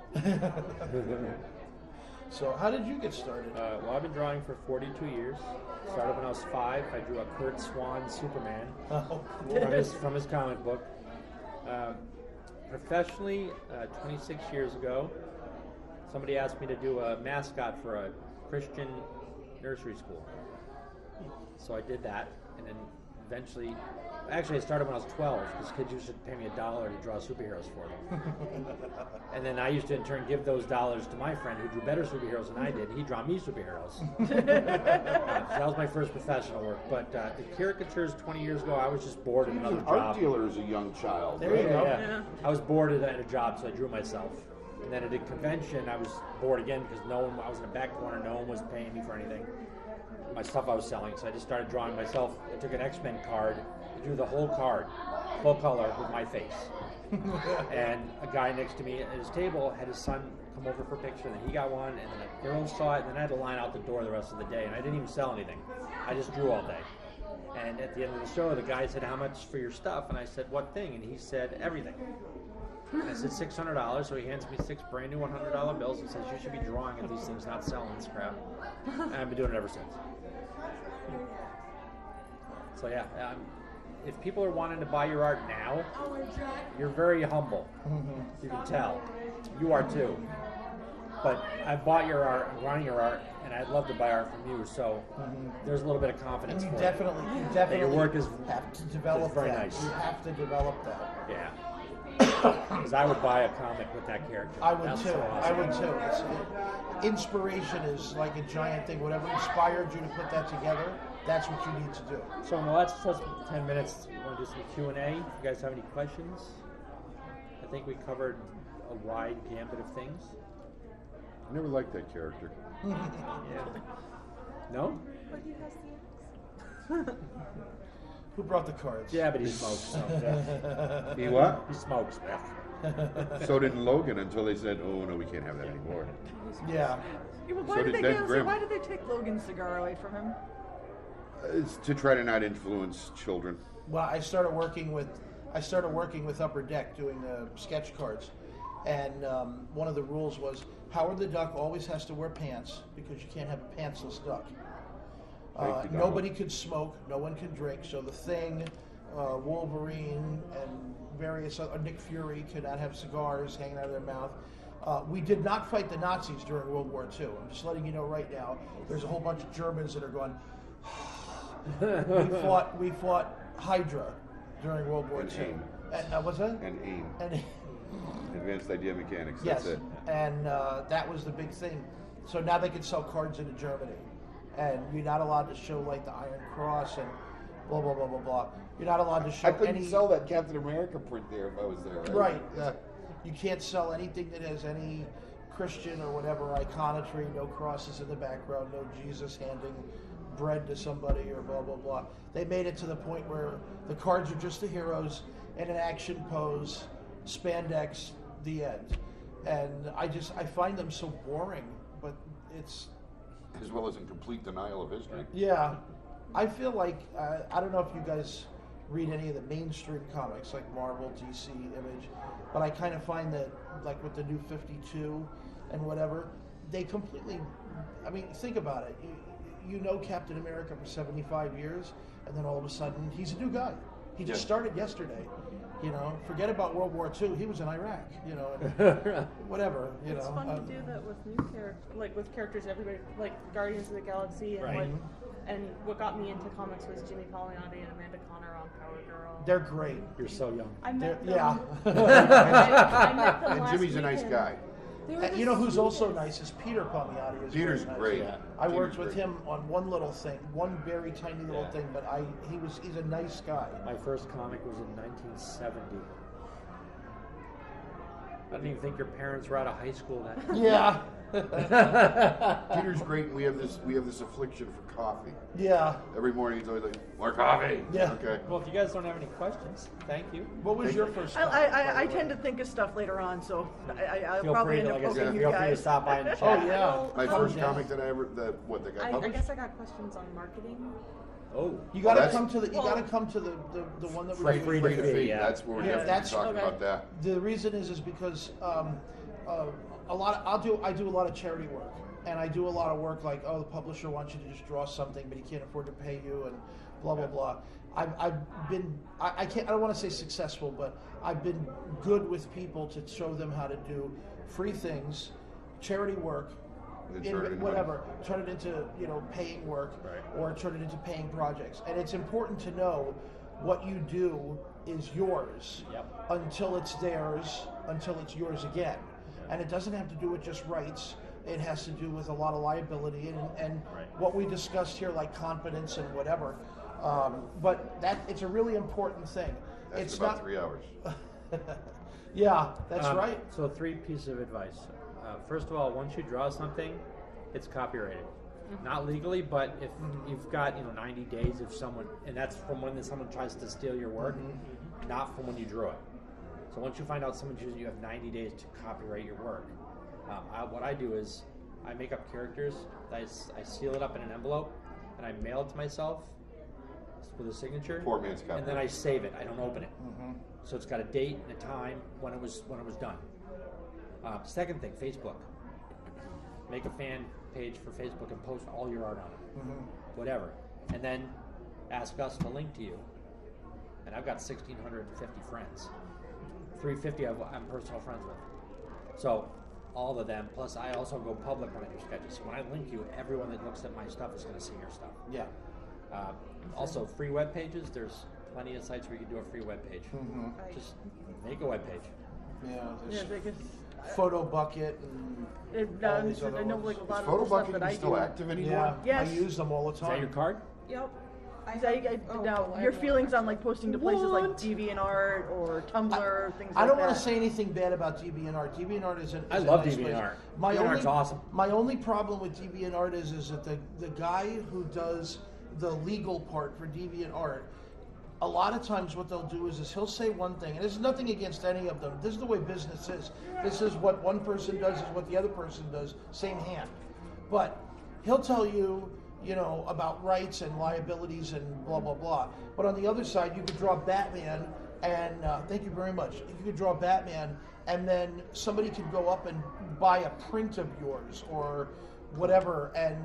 So how did you get started? Well, I've been drawing for 42 years. Started when I was 5. I drew a Kurt Swan Superman from his comic book. Professionally, 26 years ago, somebody asked me to do a mascot for a Christian nursery school. So I did that, and then eventually, actually I started when I was 12, because kids used to pay me $1 to draw superheroes for them. And then I used to in turn give those dollars to my friend who drew better superheroes than I did. He'd draw me superheroes. So that was my first professional work. But the caricatures 20 years ago, I was just bored at another An job. art dealer is a young child. There you go. Yeah. I was bored at a job, so I drew myself. And then at a convention, I was bored again because I was in the back corner, no one was paying me for anything. My stuff I was selling, so I just started drawing myself. I took an X-Men card, I drew the whole card, full color, with my face. And a guy next to me at his table had his son come over for a picture, and then he got one, and then a girl saw it, and then I had to line out the door the rest of the day, and I didn't even sell anything. I just drew all day. And at the end of the show, the guy said, "How much for your stuff?" And I said, "What thing?" And he said, "Everything." And I said, $600, so he hands me 6 brand new $100 bills and says, "You should be drawing at these things, not selling this crap." And I've been doing it ever since. So yeah, if people are wanting to buy your art now, you're very humble. You can tell. You are too. But I bought your art, I'm running your art, and I'd love to buy art from you, so there's a little bit of confidence And for you definitely your work is have to develop very that. nice. You have to develop that. Yeah. Because I would buy a comic with that character. I would That's too. so awesome. I would too. Inspiration is like a giant thing. Whatever inspired you to put that together, that's what you need to do. So in the last 10 minutes, we want to do some Q&A. If you guys have any questions, I think we covered a wide gambit of things. I never liked that character. Yeah. No? But he has the X. Who brought the cards? Yeah, but he smokes. So, yeah. He what? He smokes, man. So did Logan until they said, "Oh no, we can't have that anymore." Yeah. Yeah, but why So did did they Dan Grimm. why did they take Logan's cigar away from him? It's to try to not influence children. Well, I started working with Upper Deck doing sketch cards, and one of the rules was Howard the Duck always has to wear pants because you can't have a pantsless duck. Thank you, Nobody could smoke, no one can drink. So the Thing, Wolverine, and various other Nick Fury could not have cigars hanging out of their mouth. We did not fight the Nazis during World War II. I'm just letting you know right now. There's a whole bunch of Germans that are going. We fought Hydra during World War And II. AIM. And what's that? And AIM, And Advanced Idea Mechanics. yes, That's it. and that was the big thing. So now they can sell cards into Germany, and you're not allowed to show like the Iron Cross and blah blah blah blah blah. You're not allowed to show I couldn't any. sell that Captain America print there if I was there. Right. You can't sell anything that has any Christian or whatever iconography, no crosses in the background, no Jesus handing bread to somebody or blah, blah, blah. They made it to the point where the cards are just the heroes in an action pose, spandex, the end. And I find them so boring, but it's, As well as in complete denial of history. yeah. I feel like, I don't know if you guys read any of the mainstream comics like Marvel, DC, Image, but I kind of find that, like with the new 52 and whatever, they completely, I mean, think about it. You know Captain America for 75 years, and then all of a sudden, he's a new guy. He just Yeah. started yesterday. You know, forget about World War II. He was in Iraq, you know, and whatever, you It's know. fun to do that with new characters, like with characters everybody, like Guardians of the Galaxy and Right. like And what got me into comics was Jimmy Palmiotti and Amanda Connor on Power Girl. They're great. You're so young. I met them. Yeah. I met them And last Jimmy's a nice weekend. guy. They were And the you know who's also sweetest. nice is Peter Palmiotti. Is Peter's very nice. great. Yeah. I Peter's worked with great. him on one little thing, one very tiny little Yeah. thing, but he's a nice guy. My first comic was in 1970. I didn't even think your parents were out of high school then. Yeah. Peter's great, and we have this affliction for coffee. Yeah. Every morning he's always like, more coffee. Yeah. Okay. Well, if you guys don't have any questions, thank you. What was your first? I tend to think of stuff later on, so I'll Feel probably free end to, up like I poking said, you feel free to guys. stop by and chat. Oh yeah. My Well, first yeah. comic that got I published. guess I got questions on marketing. Oh, You gotta That's- come to the. You gotta come to the one that Free we. to Free to fee, fee. yeah. That's where we Yeah, have that's- to talk okay. about that. The reason is because I do a lot of charity work, and I do a lot of work like, oh, the publisher wants you to just draw something, but he can't afford to pay you, and blah blah blah. I don't want to say successful, but I've been good with people to show them how to do free things, charity work, And turn it into whatever, turn it into paying work, Right. or turn it into paying projects. And it's important to know what you do is yours Yep. until it's theirs, until it's yours again. And it doesn't have to do with just rights. It has to do with a lot of liability and Right. what we discussed here, like confidence and whatever. But it's a really important thing. That's It's about not. 3 hours. Yeah, that's Um, right. So 3 pieces of advice. First of all, once you draw something, it's copyrighted. Not legally, but if you've got 90 days if someone, and that's from when someone tries to steal your work, not from when you drew it. So once you find out someone's using, you have 90 days to copyright your work. What I do is I make up characters, I seal it up in an envelope, and I mail it to myself with a signature. Poor man's And then copyright. I save it. I don't open it. So it's got a date and a time when it was done. Second thing, Facebook. Make a fan page for Facebook and post all your art on it, whatever, and then ask us to link to you. And I've got 1,650 friends. 350 I'm personal friends with. So all of them. Plus, I also go public when I do sketches. So when I link you, everyone that looks at my stuff is going to see your stuff. Yeah. Also, free web pages. There's plenty of sites where you can do a free web page. Just make a web page. Yeah. Yeah, There's because Photo Bucket and all these other I know ones. like a lot Is of the stuff Photobucket that I even still do. active anymore? Yeah. Yes. I use them all the Is time. that your card? Yep. Now, your feelings on like posting to places like DeviantArt or Tumblr, things like that. I don't want to say anything bad about DeviantArt. DeviantArt is I a love nice DeviantArt. place. DeviantArt's awesome. My only problem with DeviantArt is that the guy who does the legal part for DeviantArt, a lot of times what they'll do is he'll say one thing, and there's nothing against any of them. This is the way business is. This is what one person does is what the other person does, same hand. But he'll tell you, about rights and liabilities and blah, blah, blah. But on the other side, you could draw Batman and, thank you very much, you could draw Batman and then somebody could go up and buy a print of yours or whatever, and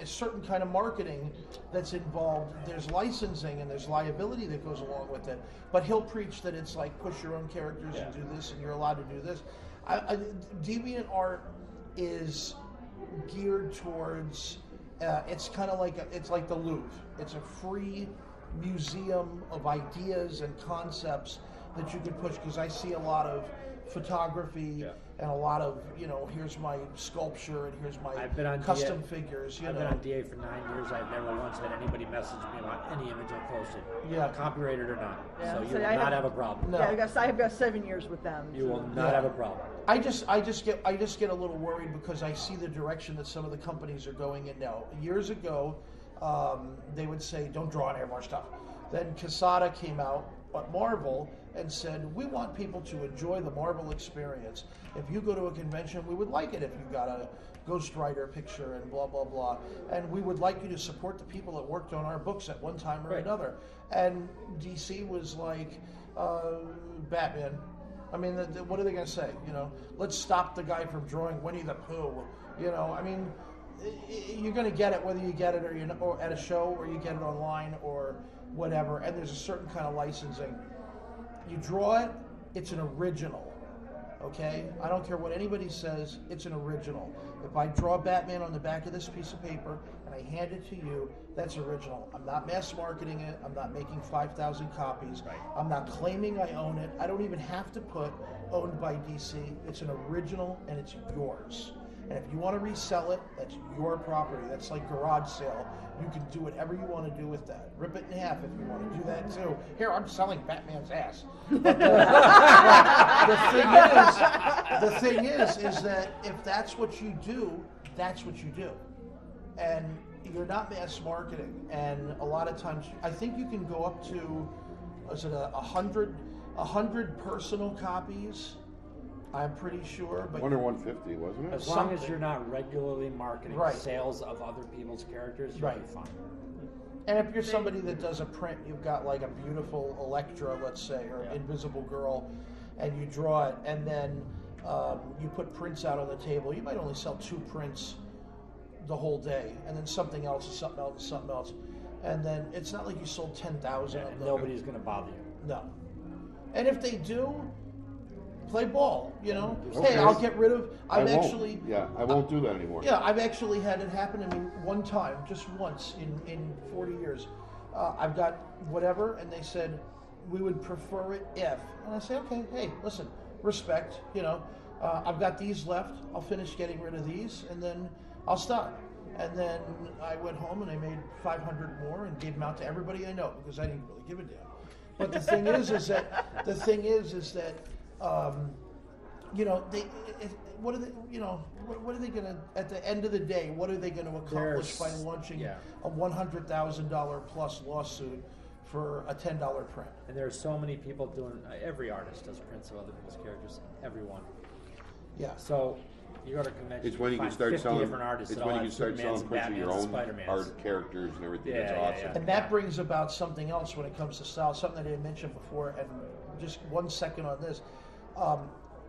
a certain kind of marketing that's involved. There's licensing and there's liability that goes along with it. But he'll preach that it's like push your own characters and do this, and you're allowed to do this. DeviantArt is geared towards. It's kind of like it's like the Louvre. It's a free museum of ideas and concepts that you can push. Because I see a lot of photography and a lot of here's my sculpture and here's my I've been on custom DA figures. I've been on DA for 9 years. I've never once had anybody message me about any image I posted, Yeah. copyrighted or not. Yeah, So you so will I not have- have a problem. No. Yeah, I've got 7 years with them. You will not Yeah. have a problem. I just get a little worried because I see the direction that some of the companies are going in now. Years ago, they would say, "Don't draw any of our stuff." Then Quesada came out at Marvel and said, "We want people to enjoy the Marvel experience. If you go to a convention, we would like it if you got a Ghost Rider picture and blah blah blah, and we would like you to support the people that worked on our books at one time or Right. another." And DC was like, "Batman." I mean, what are they going to say? Let's stop the guy from drawing Winnie the Pooh. I mean, you're going to get it whether you get it or at a show or you get it online or whatever. And there's a certain kind of licensing. You draw it, it's an original. Okay? I don't care what anybody says, it's an original. If I draw Batman on the back of this piece of paper and and I hand it to you, that's original. I'm not mass marketing it. I'm not making 5,000 copies. Right. I'm not claiming I own it. I don't even have to put owned by DC. It's an original and it's yours. And if you want to resell it, that's your property. That's like garage sale. You can do whatever you want to do with that. Rip it in half if you want to do that too. Here, I'm selling Batman's ass. But the thing is that if that's what you do, that's what you do. And you're not mass marketing. And a lot of times, I think you can go up to, is it 100 personal copies? I'm pretty sure, but 1 or 150, wasn't it? As long as Something. you're not regularly marketing Right. sales of other people's characters, you'll Right. be fine. and if you're somebody that does a print, you've got like a beautiful Electra, let's say, or Yeah. Invisible Girl, and you draw it, and then you put prints out on the table. You might only sell 2 prints the whole day, and then something else, and something else, and something else, and then it's not like you sold 10,000 Yeah, of and them. nobody's going to bother you. No. And if they do, play ball. You know, Okay. hey, I'll get rid of. I I've won't. actually. Yeah, I won't do that anymore. Yeah, I've actually had it happen to me one time, just once in 40 years. I've got whatever, and they said, we would prefer it if. And I say, okay, hey, listen, respect, you know, I've got these left. I'll finish getting rid of these, and then I'll stop. And then I went home and I made 500 more and gave them out to everybody I know because I didn't really give a damn. But the thing is that you know, what are they? You know, what are they going to? At the end of the day, what are they going to accomplish by launching a $100,000 plus lawsuit for a $10 print? And there are so many people doing. Every artist does prints of other people's characters. Everyone. Yeah. So you go to a convention. It's when you can find start 50 selling. different artists It's that when all you have can start Supermans selling and prints of your Batmans and own Spider-Mans. art characters and everything. Yeah, That's yeah, awesome. yeah. And that brings about something else when it comes to style, something I didn't mention before, and just 1 second on this.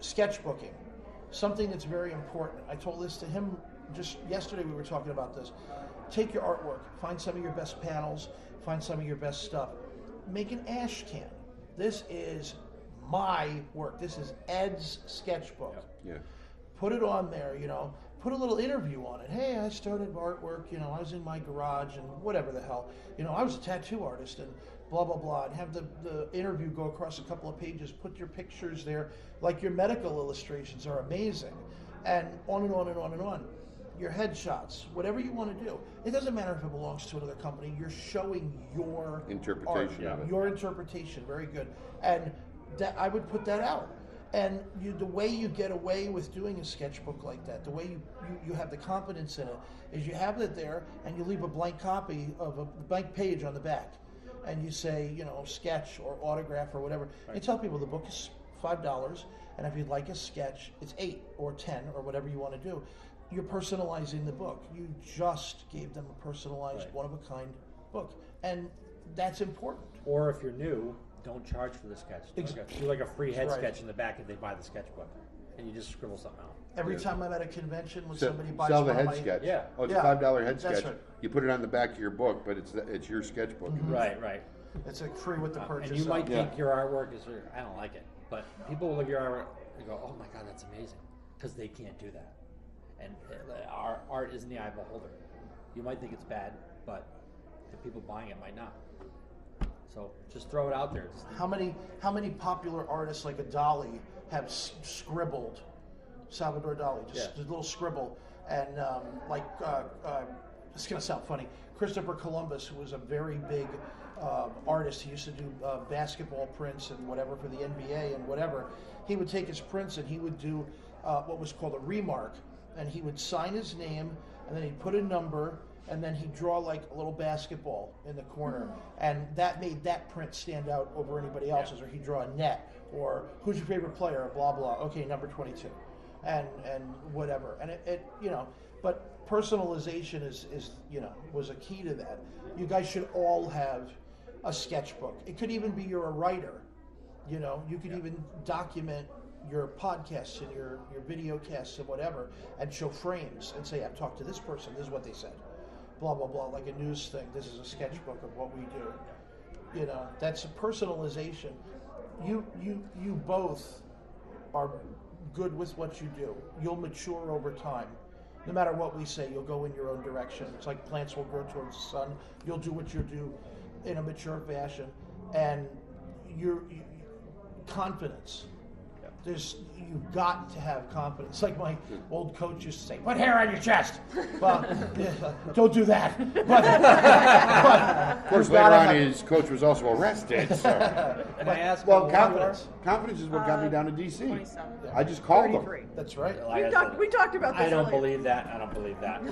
Sketchbooking, something that's very important. I told this to him just yesterday, we were talking about this. Take your artwork, find some of your best panels, find some of your best stuff. Make an ash can. This is my work. This is Ed's sketchbook. Yeah. Put it on there, you know, put a little interview on it. Hey, I started artwork, you know, I was in my garage and whatever the hell. You know, I was a tattoo artist and blah, blah, blah. And have the interview go across a couple of pages. Put your pictures there. Like your medical illustrations are amazing. And on and on and on and on. Your headshots, whatever you want to do. It doesn't matter if it belongs to another company. You're showing your Interpretation art, of it. your interpretation. Very good. And that I would put that out. And the way you get away with doing a sketchbook like that, the way you have the confidence in it, is you have it there and you leave a blank copy of a blank page on the back. And you say, you know, sketch or autograph or whatever. Right. You tell people the book is $5, and if you'd like a sketch, it's $8 or $10 or whatever you want to do. You're personalizing the book. You just gave them a personalized, Right. one-of-a-kind book. And that's important. Or if you're new, don't charge for the sketch. Do like a free head Right. sketch in the back if they buy the sketchbook, and you just scribble something out. Every Yeah. time I'm at a convention when Se- somebody buys Sell the one of head my... sketch. Yeah. Oh, it's Yeah, a $5 head that's sketch. right. You put it on the back of your book, but it's your sketchbook. Right, right. It's like free with the purchase. And you might Yeah. think your artwork is, I don't like it, but people will look at your artwork and go, oh my God, that's amazing, because they can't do that. And our art is in the eye of the beholder. You might think it's bad, but the people buying it might not. So just throw it out there. How many popular artists like a Dali have scribbled, Salvador Dali, just a little scribble, and it's gonna sound funny. Christopher Columbus, who was a very big artist, he used to do basketball prints and whatever for the NBA and whatever. He would take his prints and he would do what was called a remark, and he would sign his name, and then he'd put a number, and then he'd draw like a little basketball in the corner, and that made that print stand out over anybody else's. Or he'd draw a net, or who's your favorite player, blah blah. Okay, number 22, and whatever. And it you know, but personalization is you know, was a key to that. You guys should all have a sketchbook. It could even be you're a writer. You know, you could even document your podcasts and your video casts and whatever, and show frames and say, I've talked to this person, this is what they said. Blah, blah, blah, like a news thing. This is a sketchbook of what we do. You know, that's a personalization. You both are good with what you do. You'll mature over time. No matter what we say, you'll go in your own direction. It's like plants will grow towards the sun. You'll do what you do in a mature fashion, and confidence. You've got to have confidence. Like my old coach used to say, "Put hair on your chest." Well, don't do that. But Of course, later on, his coach was also arrested. So. And I asked, Well, how old you confidence is what got me down to DC. 27. I just called 33. them. That's right. We talked about this I don't earlier. believe that. I don't believe that.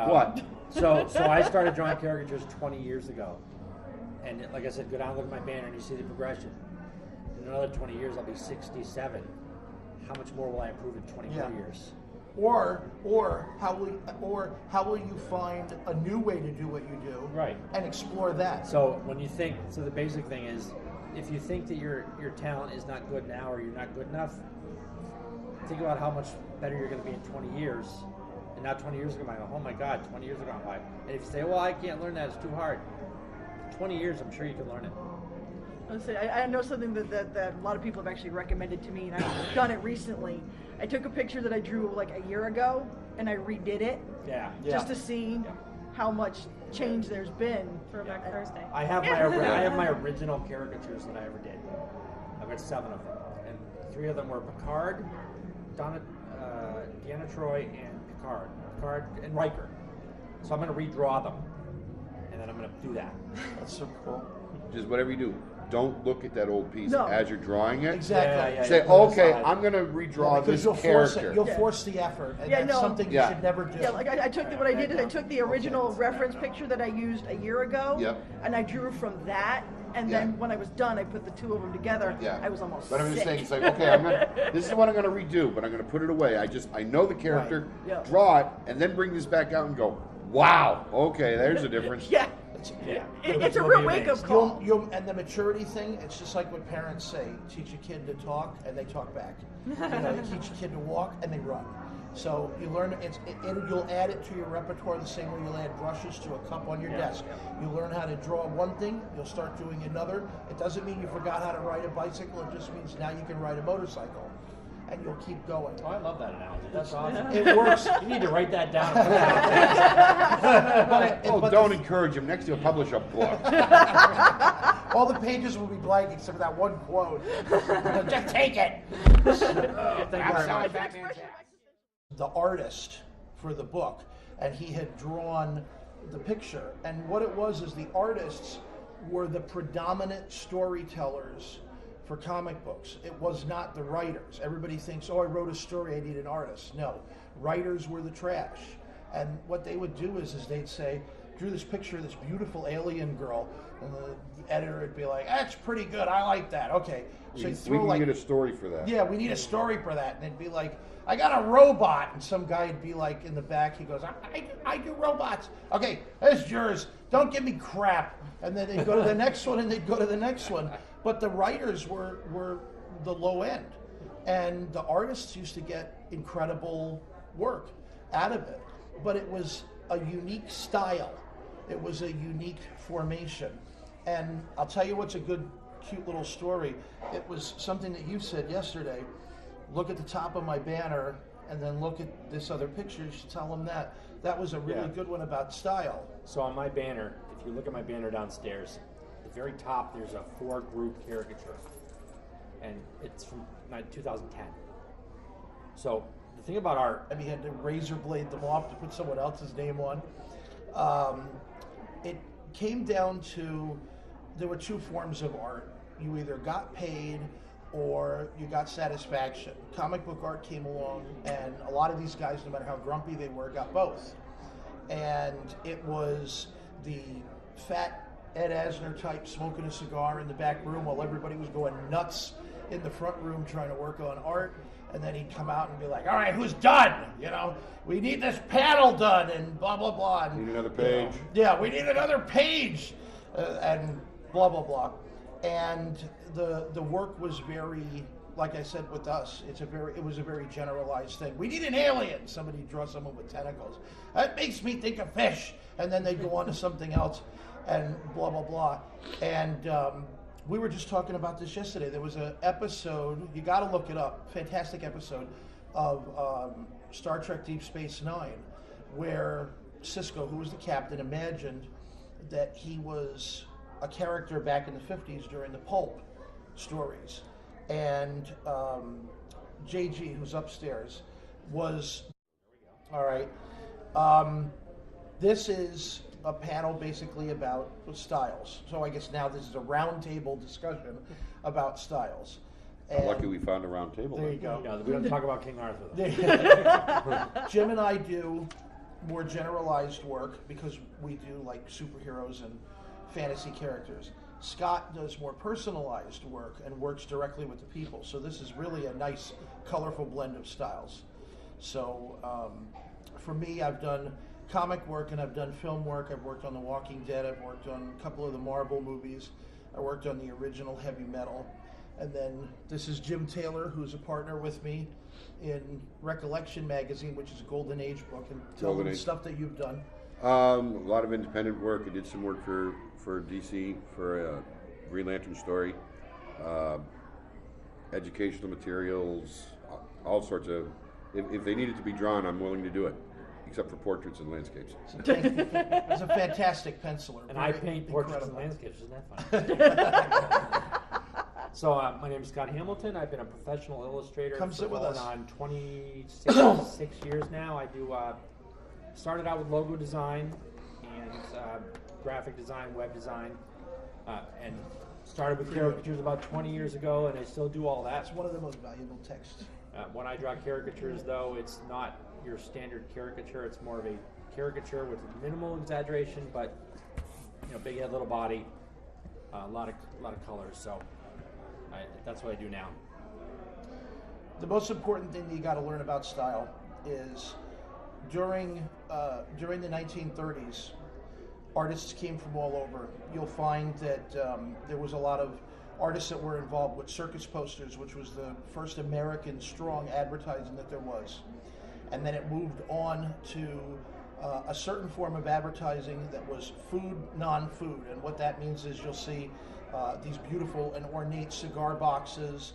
What? So I started drawing caricatures 20 years ago, and like I said, go down and look at my banner, and you see the progression. In another 20 years, I'll be 67. How much more will I improve in 20 more years? Or how will you find a new way to do what you do? Right. And explore that. So when you think, the basic thing is, if you think that your talent is not good now or you're not good enough, think about how much better you're going to be in 20 years. And now 20 years ago, I go, oh my God, 20 years ago, by. And if you say, well, I can't learn that, it's too hard. 20 years, I'm sure you can learn it. I know something that a lot of people have actually recommended to me, and I've done it recently. I took a picture that I drew like a year ago, and I redid it just to see how much change there's been. Throwback Thursday. I have my original caricatures that I ever did. I've got 7 of them, and 3 of them were Picard, Deanna Troi, and Picard and Riker. So I'm going to redraw them, and then I'm going to do that. That's so cool. Just whatever you do, don't look at that old piece No. as you're drawing it. Exactly. Say, okay, I'm going to redraw Because this character. You'll force the effort, and that's something you should never do. Yeah, like I took what I did is I took the original reference picture that I used a year ago, and I drew from that. And then when I was done, I put the 2 of them together. I was almost But I'm just sick. saying, it's like, okay, this is what I'm going to redo, but I'm going to put it away. I know the character, Right. draw it, and then bring this back out and go, wow, okay, there's a difference. It's a real wake-up call. And the maturity thing, it's just like what parents say. Teach a kid to talk, and they talk back. You teach a kid to walk, and they run. So you learn, you'll add it to your repertoire the same way you'll add brushes to a cup on your desk. You learn how to draw one thing, you'll start doing another. It doesn't mean you forgot how to ride a bicycle, it just means now you can ride a motorcycle. And you'll keep going. Oh, I love that analogy. That's awesome. It works. You need to write that down. Don't encourage him. Next, he'll publish a book. All the pages will be blank except for that one quote. Just take it. The artist for the book, and he had drawn the picture. And what it was is the artists were the predominant storytellers for comic books. It was not the writers. Everybody thinks, oh, I wrote a story, I need an artist. No, writers were the trash. And what they would do is they'd say, drew this picture of this beautiful alien girl, and the editor would be like, that's pretty good, I like that. Okay, so you throw we can get a story for that. Yeah, we need a story for that. And it'd be like, I got a robot. And some guy would be like in the back, he goes, I do robots. Okay, that's yours. Don't give me crap. And then they'd go to the next one, and they'd go to the next one. But the writers were the low end. And the artists used to get incredible work out of it. But it was a unique style. It was a unique formation. And I'll tell you what's a good, cute little story. It was something that you said yesterday. Look at the top of my banner, and then look at this other picture. You should tell them that. That was a really good one about style. So on my banner, if you look at my banner downstairs, at the very top there's a 4-group caricature. And it's from 2010. So the thing about art... And he had to razor blade them off to put someone else's name on. It came down to, there were 2 forms of art. You either got paid or you got satisfaction. Comic book art came along, and a lot of these guys, no matter how grumpy they were, got both. And it was the fat Ed Asner type smoking a cigar in the back room while everybody was going nuts in the front room trying to work on art. And then he'd come out and be like, all right, who's done? You know, we need this panel done, and blah, blah, blah. And, need another page. Yeah, we need another page, and blah, blah, blah. And the work was very, like I said with us, it was a very generalized thing. We need an alien. Somebody draw someone with tentacles. That makes me think of fish. And then they'd go on to something else, and blah, blah, blah. And we were just talking about this yesterday. There was an episode, you got to look it up, fantastic episode of Star Trek Deep Space Nine, where Cisco, who was the captain, imagined that he was a character back in the 50s during the pulp stories. And JG, who's upstairs, was, all right. This is a panel basically about styles. So I guess now this is a roundtable discussion about styles. And lucky we found a round table. there you go. Yeah, we don't talk about King Arthur, though. Jim and I do more generalized work because we do like superheroes and fantasy characters. Scott does more personalized work and works directly with the people. So this is really a nice, colorful blend of styles. So for me, I've done comic work and I've done film work. I've worked on The Walking Dead. I've worked on a couple of the Marvel movies. I worked on the original Heavy Metal. And then this is Jim Taylor, who's a partner with me in Recollection magazine, which is a Golden Age book. And tell them the stuff that you've done. A lot of independent work. I did some work for DC, for a Green Lantern story, educational materials, all sorts of. If they need it to be drawn, I'm willing to do it, except for portraits and landscapes. He's a fantastic penciler. And I paint portraits and landscapes. Isn't that fun? So my name is Scott Hamilton. I've been a professional illustrator for going us. on 26 years now. I do started out with logo design and graphic design, web design, and started with caricatures about 20 years ago, and I still do all that. It's one of the most valuable texts. When I draw caricatures, though, it's not your standard caricature. It's more of a caricature with minimal exaggeration, but big head, little body, a lot of colors. So that's what I do now. The most important thing that you got to learn about style is during the 1930s, artists came from all over. You'll find that there was a lot of artists that were involved with circus posters, which was the first American strong advertising that there was. And then it moved on to a certain form of advertising that was food, non-food. And what that means is you'll see these beautiful and ornate cigar boxes,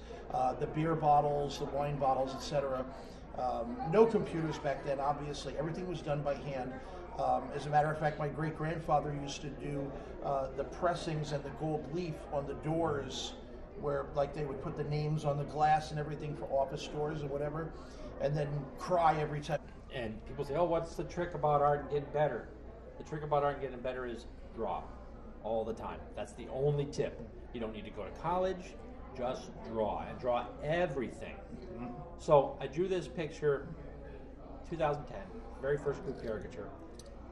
the beer bottles, the wine bottles, etc. No computers back then, obviously. Everything was done by hand. As a matter of fact, my great-grandfather used to do the pressings and the gold leaf on the doors where like they would put the names on the glass and everything for office stores or whatever, and then cry every time. And people say, oh, what's the trick about art and getting better? The trick about art and getting better is draw all the time. That's the only tip. You don't need to go to college, just draw, and draw everything. Mm-hmm. So I drew this picture 2010, very first group caricature.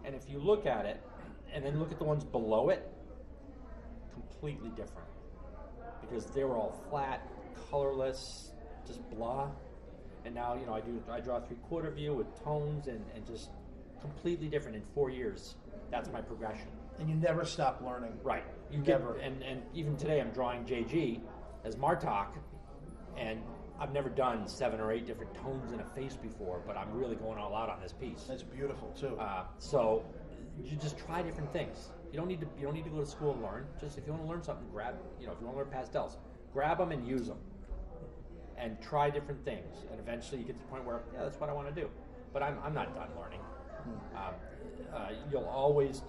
And if you look at it, and then look at the ones below it, completely different. Because they were all flat, colorless, just blah. And now, I draw a 3/4 view with tones and just completely different in 4 years. That's my progression. And you never stop learning. Right. You Never. And even today I'm drawing JG as Martok, and I've never done 7 or 8 different tones in a face before, but I'm really going all out on this piece. That's beautiful too. So you just try different things. You don't need to go to school and learn. Just if you want to learn something, grab. If you want to learn pastels, grab them and use them, and try different things. And eventually you get to the point where that's what I want to do. But I'm not done learning. You'll always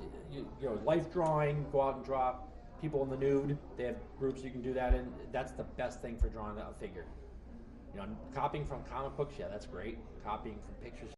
life drawing. Go out and draw people in the nude. They have groups you can do that in. That's the best thing for drawing a figure. Copying from comic books, that's great. Copying from pictures.